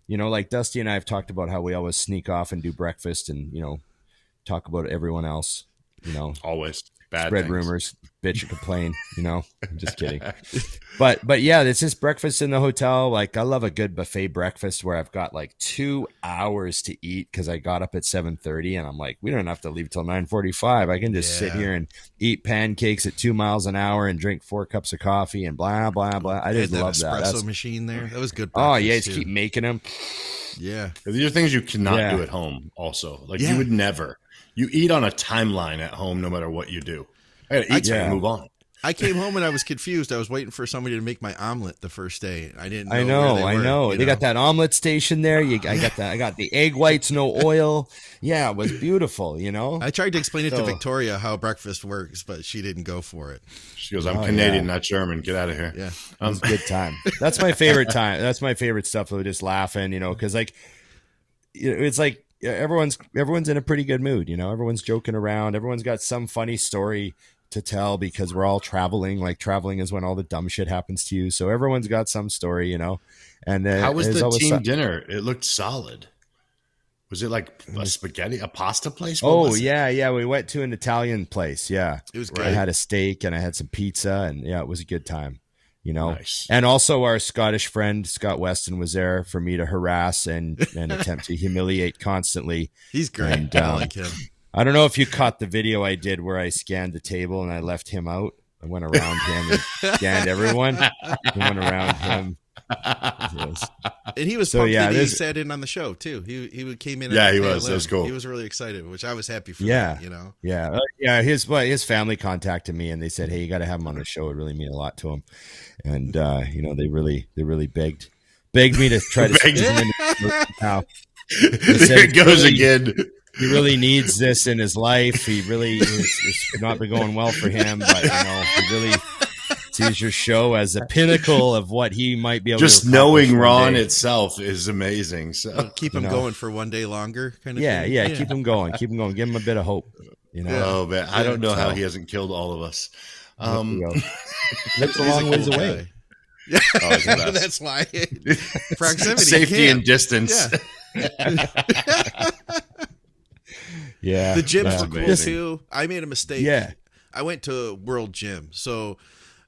Speaker 1: Like Dusty and I have talked about how we always sneak off and do breakfast and, talk about everyone else,
Speaker 2: Always. Bad
Speaker 1: spread
Speaker 2: things.
Speaker 1: rumors, bitch and complain, I'm just kidding. But yeah, it's just breakfast in the hotel. Like, I love a good buffet breakfast where I've got like 2 hours to eat because I got up at 7:30 and I'm like, we don't have to leave till 9:45. I can just sit here and eat pancakes at 2 miles an hour and drink 4 cups of coffee and blah, blah, blah. I just love that.
Speaker 3: Espresso machine there. That was good.
Speaker 1: Oh yeah, just keep making them.
Speaker 3: Yeah.
Speaker 2: These are things you cannot do at home also. Like you would never. You eat on a timeline at home no matter what you do. I gotta eat so I can move on.
Speaker 3: I came home and I was confused. I was waiting for somebody to make my omelet the first day. I didn't know.
Speaker 1: I know. They got that omelet station there. I got the egg whites, no oil. Yeah, it was beautiful,
Speaker 3: I tried to explain it to Victoria how breakfast works, but she didn't go for it.
Speaker 2: She goes, I'm Canadian, not German. Get out of here.
Speaker 3: Yeah.
Speaker 1: It was a good time. That's my favorite time. That's my favorite stuff. We're just laughing, because it's like everyone's in a pretty good mood, everyone's joking around. Everyone's got some funny story to tell because we're all traveling. Like, traveling is when all the dumb shit happens to you. So everyone's got some story, And
Speaker 2: how was the team dinner? It looked solid. Was it like a pasta place?
Speaker 1: Yeah. We went to an Italian place. Yeah,
Speaker 3: it was great.
Speaker 1: I had a steak and I had some pizza, and it was a good time.
Speaker 2: Nice.
Speaker 1: And also our Scottish friend Scott Weston was there for me to harass and attempt to humiliate constantly.
Speaker 3: He's great.
Speaker 1: And,
Speaker 3: I like him.
Speaker 1: I don't know if you caught the video I did where I scanned the table and I left him out. I went around him and scanned everyone. I went around him. Yes.
Speaker 3: And he was pumped that he sat in on the show too. He came in.
Speaker 2: Yeah, he was. That was cool.
Speaker 3: He was really excited, which I was happy for.
Speaker 1: Yeah,
Speaker 3: him,
Speaker 1: Yeah. His family contacted me and they said, "Hey, you got to have him on the show. It really mean a lot to him." And they really begged me to try to squeeze him in. Now,
Speaker 2: there it goes again.
Speaker 1: He really needs this in his life. He really it's not been going well for him, but he really sees your show as a pinnacle of what he might be able
Speaker 2: just
Speaker 1: to
Speaker 2: knowing Ron itself is amazing. So
Speaker 3: keep him going for one day longer, kind of.
Speaker 1: Yeah, thing. Keep him going. Give him a bit of hope.
Speaker 2: Oh man, I don't know how he hasn't killed all of us.
Speaker 1: That's a long ways away.
Speaker 3: Yeah, that's why proximity,
Speaker 2: safety, and distance.
Speaker 1: Yeah,
Speaker 3: the gyms were cool too. I made a mistake.
Speaker 1: Yeah,
Speaker 3: I went to World Gym, so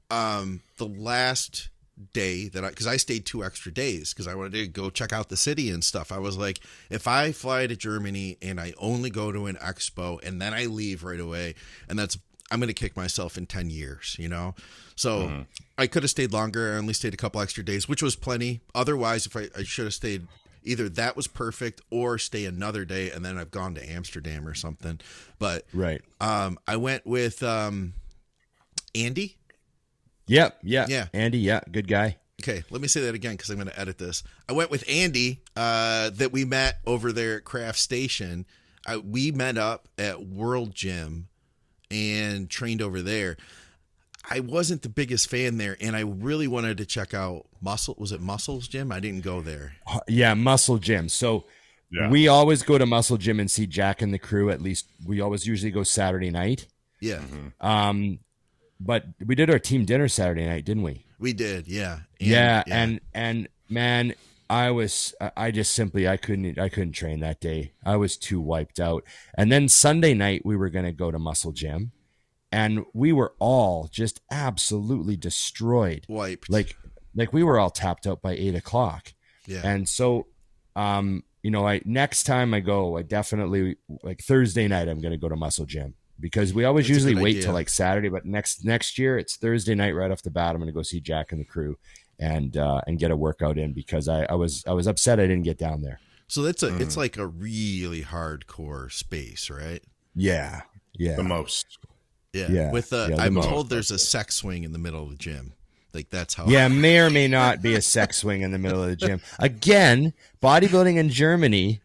Speaker 3: the last day because I stayed 2 extra days because I wanted to go check out the city and stuff. I was like, if I fly to Germany and I only go to an expo and then I leave right away, and I'm going to kick myself in 10 years, So I could have stayed longer. I only stayed a couple extra days, which was plenty. Otherwise, if I should have stayed, either that was perfect or stay another day and then I've gone to Amsterdam or something. But
Speaker 1: right.
Speaker 3: I went with Andy.
Speaker 1: Yep. Yeah. Andy. Yeah. Good guy.
Speaker 3: Okay. Let me say that again because I'm going to edit this. I went with Andy that we met over there at Craft Station. We met up at World Gym and trained over there. I wasn't the biggest fan there, and I really wanted to check out Muscles Gym? I didn't go there.
Speaker 1: Yeah, Muscle Gym. So we always go to Muscle Gym and see Jack and the crew. At least we always usually go Saturday night.
Speaker 3: Yeah.
Speaker 1: but we did our team dinner Saturday night, didn't we?
Speaker 3: We did, yeah.
Speaker 1: And man, I couldn't train that day. I was too wiped out. And then Sunday night we were going to go to Muscle Gym, and we were all just absolutely destroyed.
Speaker 3: Wiped.
Speaker 1: Like we were all tapped out by 8:00.
Speaker 3: Yeah.
Speaker 1: And so, next time I go, I definitely, like Thursday night, I'm going to go to Muscle Gym, because we always usually wait till like Saturday, but next year it's Thursday night right off the bat. I'm going to go see Jack and the crew and get a workout in, because I was upset I didn't get down there.
Speaker 3: So it's like a really hardcore space, right?
Speaker 1: Yeah.
Speaker 2: The most.
Speaker 3: Yeah. I'm told there's a sex swing in the middle of the gym. Like that's how.
Speaker 1: Yeah, may or may not be a sex swing in the middle of the gym. Again, bodybuilding in Germany,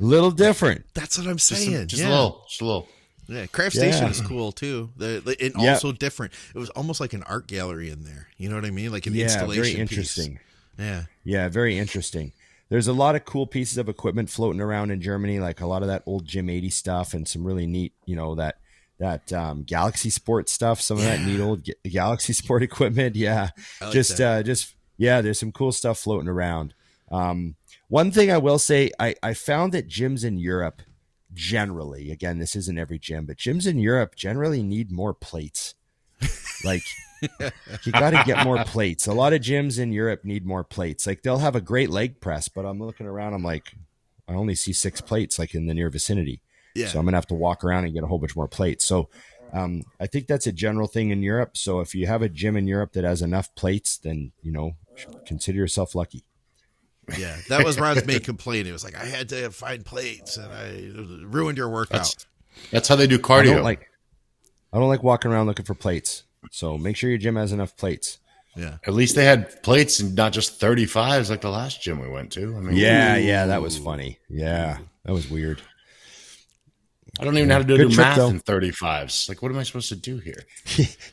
Speaker 1: little different.
Speaker 3: That's what I'm saying.
Speaker 2: Just a little.
Speaker 3: Yeah, Craft Station is cool too. And also different. It was almost like an art gallery in there. You know what I mean? Like an installation
Speaker 1: very interesting.
Speaker 3: Piece.
Speaker 1: Yeah, very interesting. There's a lot of cool pieces of equipment floating around in Germany, like a lot of that old Gym 80 stuff, and some really neat, that Galaxy Sport stuff, some of that neat old Galaxy Sport equipment. Yeah. There's some cool stuff floating around. One thing I will say, I found that gyms in Europe generally, again, this isn't every gym, but gyms in Europe generally need more plates. Like you got to get more plates. A lot of gyms in Europe need more plates. Like they'll have a great leg press, but I'm looking around, I'm like, I only see 6 plates like in the near vicinity. Yeah. So I'm going to have to walk around and get a whole bunch more plates. So I think that's a general thing in Europe. So if you have a gym in Europe that has enough plates, then, consider yourself lucky.
Speaker 3: Yeah, that was Ron's main complaint. It was like, I had to find plates and I ruined your workout.
Speaker 2: That's how they do cardio.
Speaker 1: I don't like walking around looking for plates. So make sure your gym has enough plates.
Speaker 3: Yeah.
Speaker 2: At least they had plates and not just 35s like the last gym we went to. I mean,
Speaker 1: yeah, that was funny. Yeah, that was weird.
Speaker 2: I don't even know how to do math in 35s. Like, what am I supposed to do here?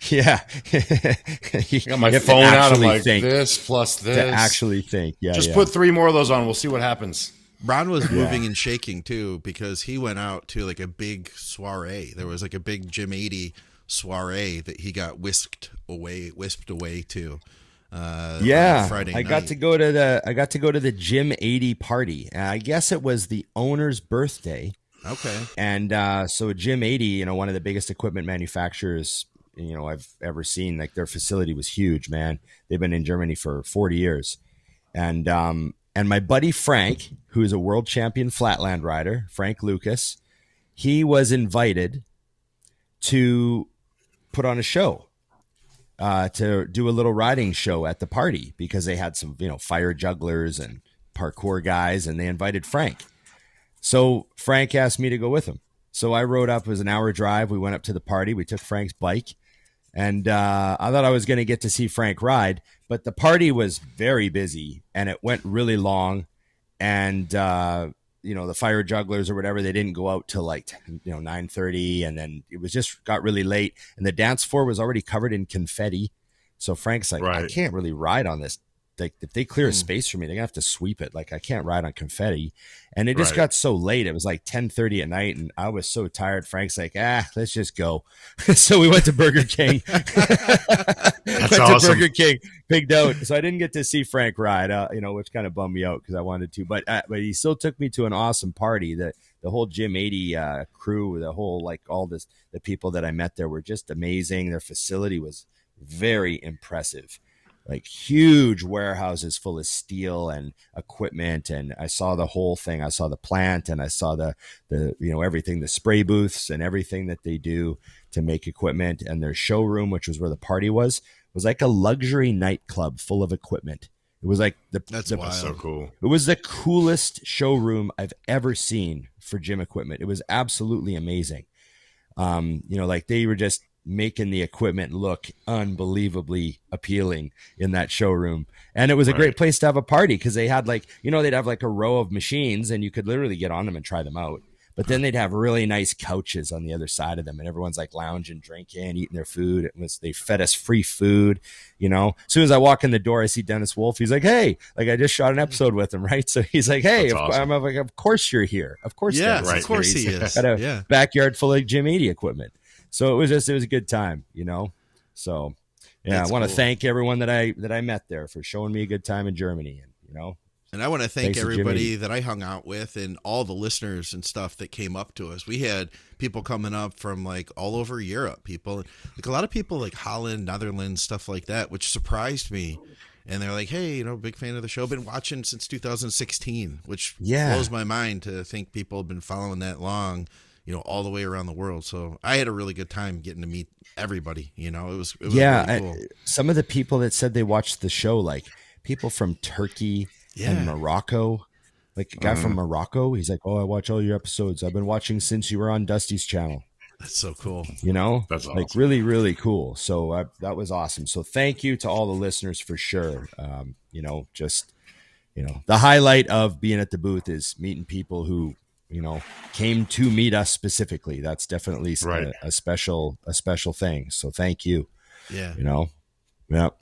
Speaker 1: Yeah.
Speaker 2: I got my phone out. I'm like, this plus this.
Speaker 1: To actually think. Yeah.
Speaker 2: Just put 3 more of those on. We'll see what happens.
Speaker 3: Ron was moving and shaking, too, because he went out to like a big soiree. There was like a big Gym 80 soiree that he got whisked away to. On Friday night.
Speaker 1: I got to go to the Gym 80 party. I guess it was the owner's birthday.
Speaker 3: Okay.
Speaker 1: And so Gym 80, one of the biggest equipment manufacturers, I've ever seen. Like their facility was huge, man. They've been in Germany for 40 years. And my buddy Frank, who's a world champion flatland rider, Frank Lucas, he was invited to put on a show, to do a little riding show at the party, because they had some, fire jugglers and parkour guys, and they invited Frank. So Frank asked me to go with him. So I rode up. It was an hour drive. We went up to the party. We took Frank's bike. And I thought I was going to get to see Frank ride. But the party was very busy, and it went really long. And, the fire jugglers or whatever, they didn't go out till like, 9:30. And then it was just got really late. And the dance floor was already covered in confetti. So Frank's like, I can't really ride on this. Like if they clear a space for me, they're gonna have to sweep it. Like I can't ride on confetti. And it just got so late. It was like 10:30 at night, and I was so tired. Frank's like, let's just go. So we went to Burger King.
Speaker 2: That's awesome.
Speaker 1: Burger King, pigged out. So I didn't get to see Frank ride, which kind of bummed me out because I wanted to. But he still took me to an awesome party. The whole Gym 80 crew, the whole the people that I met there were just amazing. Their facility was very impressive. Like huge warehouses full of steel and equipment. And I saw the whole thing. I saw the plant, and I saw the everything, the spray booths and everything that they do to make equipment. And their showroom, which was where the party was like a luxury nightclub full of equipment. It was like
Speaker 3: that's
Speaker 2: so cool.
Speaker 1: It was the coolest showroom I've ever seen for gym equipment. It was absolutely amazing. Like they were just making the equipment look unbelievably appealing in that showroom. And it was a great place to have a party, because they had they'd have like a row of machines, and you could literally get on them and try them out. But then they'd have really nice couches on the other side of them, and everyone's like lounging, drinking, eating their food. They fed us free food, As soon as I walk in the door, I see Dennis Wolf. He's like, hey, like I just shot an episode with him, right? So he's like, hey, I'm like, of course you're here. Of course,
Speaker 3: yeah, of course he is.
Speaker 1: Got a backyard full of Gym 80 equipment. So it was a good time, So yeah,
Speaker 3: That's
Speaker 1: I want to
Speaker 3: cool.
Speaker 1: thank everyone that I met there for showing me a good time in Germany. And,
Speaker 3: And I want to thank
Speaker 1: Thanks to
Speaker 3: everybody
Speaker 1: Jimmy.
Speaker 3: that I hung out with and all the listeners and stuff that came up to us. We had people coming up from like all over Europe, people like a lot of people like Holland, Netherlands, stuff like that, which surprised me. And they're like, hey, big fan of the show. Been watching since 2016, which blows my mind to think people have been following that long, all the way around the world. So I had a really good time getting to meet everybody. It was really cool.
Speaker 1: Some of the people that said they watched the show, like people from Turkey and Morocco, like a guy from Morocco, he's like, oh, I watch all your episodes. I've been watching since you were on Dusty's channel.
Speaker 3: That's so cool.
Speaker 2: That's awesome.
Speaker 1: Like really, really cool. So that was awesome. So thank you to all the listeners for sure. The highlight of being at the booth is meeting people who, came to meet us specifically. That's definitely a special thing. So thank you.
Speaker 3: Yeah.
Speaker 1: Yep.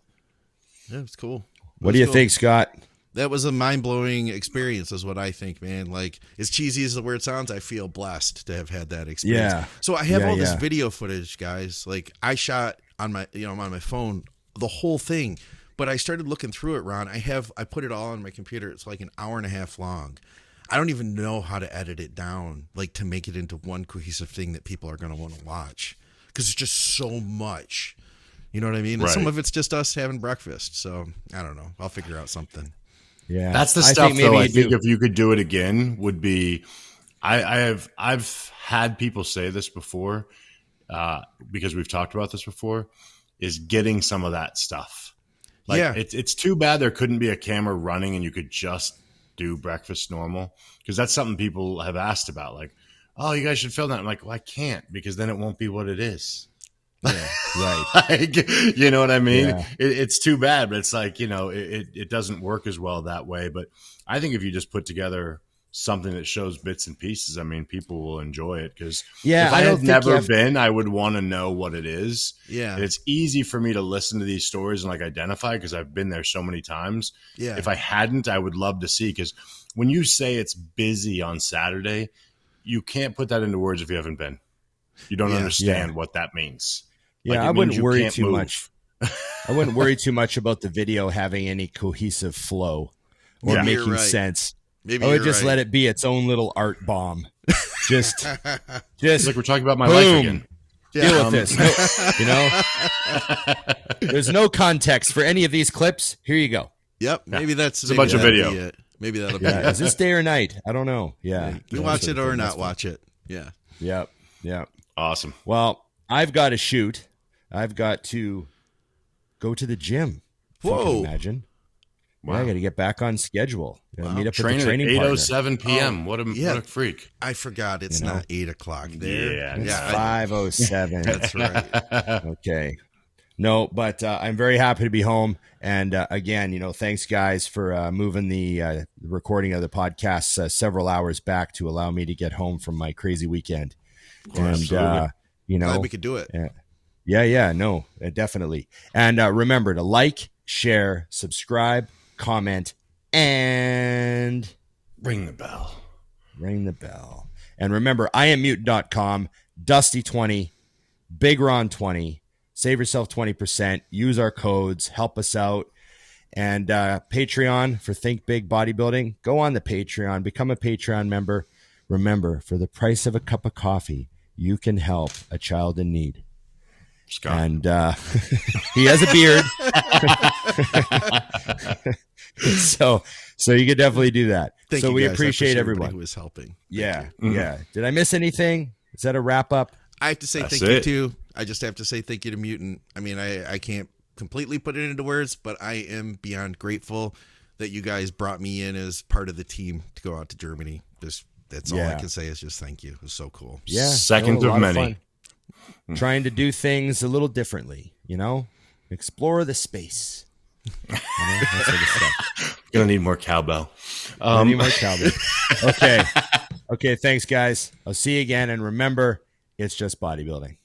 Speaker 3: Yeah, it's cool.
Speaker 1: What do you think, Scott?
Speaker 3: That was a mind-blowing experience is what I think, man. Like, as cheesy as the word sounds, I feel blessed to have had that experience.
Speaker 1: Yeah.
Speaker 3: So I have all this video footage, guys. Like, I shot on my, on my phone, the whole thing. But I started looking through it, Ron. I put it all on my computer. It's like an hour and a half long. I don't even know how to edit it down, like to make it into one cohesive thing that people are going to want to watch. Because it's just so much. You know what I mean? And some of it's just us having breakfast. So, I don't know. I'll figure out something.
Speaker 1: Yeah,
Speaker 2: that's the stuff. Though I think if you could do it again, would be. I've had people say this before, because we've talked about this before, is getting some of that stuff. Like it's too bad there couldn't be a camera running and you could just do breakfast normal, because that's something people have asked about. Like, oh, you guys should film that. I'm like, well, I can't, because then it won't be what it is.
Speaker 1: Yeah, right.
Speaker 2: Like, you know what I mean?
Speaker 1: Yeah.
Speaker 2: It's too bad, but it's like, it doesn't work as well that way. But I think if you just put together something that shows bits and pieces, I mean, people will enjoy it. Because if I had never been, I would want to know what it is.
Speaker 3: Yeah.
Speaker 2: And it's easy for me to listen to these stories and like identify, because I've been there so many times.
Speaker 3: Yeah.
Speaker 2: If I hadn't, I would love to see, because when you say it's busy on Saturday, you can't put that into words if you haven't been. You don't understand what that means.
Speaker 1: Yeah, I wouldn't worry too much. I wouldn't worry too much about the video having any cohesive flow or making sense.
Speaker 3: Maybe
Speaker 1: I would just let it be its own little art bomb. Just
Speaker 2: like we're talking about my life again.
Speaker 1: Deal with this. There's no context for any of these clips. Here you go.
Speaker 3: Yep. Maybe that's
Speaker 2: a bunch of video.
Speaker 3: Maybe that'll be it.
Speaker 1: Is this day or night? I don't know. Yeah.
Speaker 3: You watch it or not watch it. Yeah.
Speaker 1: Yep.
Speaker 2: Awesome.
Speaker 1: Well, I've got to shoot. I've got to go to the gym.
Speaker 3: Whoa.
Speaker 1: Imagine.
Speaker 2: Wow.
Speaker 1: Yeah, I got to get back on schedule. Meet up
Speaker 2: Train
Speaker 1: with the training
Speaker 2: at
Speaker 1: partner.
Speaker 2: 8:07 p.m. What a freak.
Speaker 3: I forgot it's not 8 o'clock there.
Speaker 2: Yeah.
Speaker 1: It's 5:07.
Speaker 3: That's right.
Speaker 1: Okay. No, but I'm very happy to be home. And again, thanks guys for moving the recording of the podcast several hours back to allow me to get home from my crazy weekend. And
Speaker 3: glad we could do it.
Speaker 1: No, definitely. And remember to like, share, subscribe, comment, and
Speaker 2: ring the bell.
Speaker 1: And remember, IamMutant.com, Dusty20, Big Ron 20. Save yourself 20%. Use our codes. Help us out. And Patreon for Think Big Bodybuilding. Go on the Patreon. Become a Patreon member. Remember, for the price of a cup of coffee, you can help a child in need.
Speaker 2: Scott.
Speaker 1: And he has a beard. so you could definitely do that.
Speaker 3: Thank
Speaker 1: so
Speaker 3: you
Speaker 1: we
Speaker 3: guys.
Speaker 1: appreciate everyone
Speaker 3: who was helping.
Speaker 1: Yeah. Did I miss anything? Is that a wrap up?
Speaker 3: I have to say thank you too. I just have to say thank you to Mutant. I mean, I can't completely put it into words, but I am beyond grateful that you guys brought me in as part of the team to go out to Germany. That's all I can say is just thank you. It was so cool.
Speaker 1: Yeah.
Speaker 2: Second of many.
Speaker 1: Trying to do things a little differently, explore the space. That sort of stuff.
Speaker 2: Gonna need more cowbell.
Speaker 1: Need more cowbell. Okay. Thanks guys. I'll see you again. And remember, it's just bodybuilding.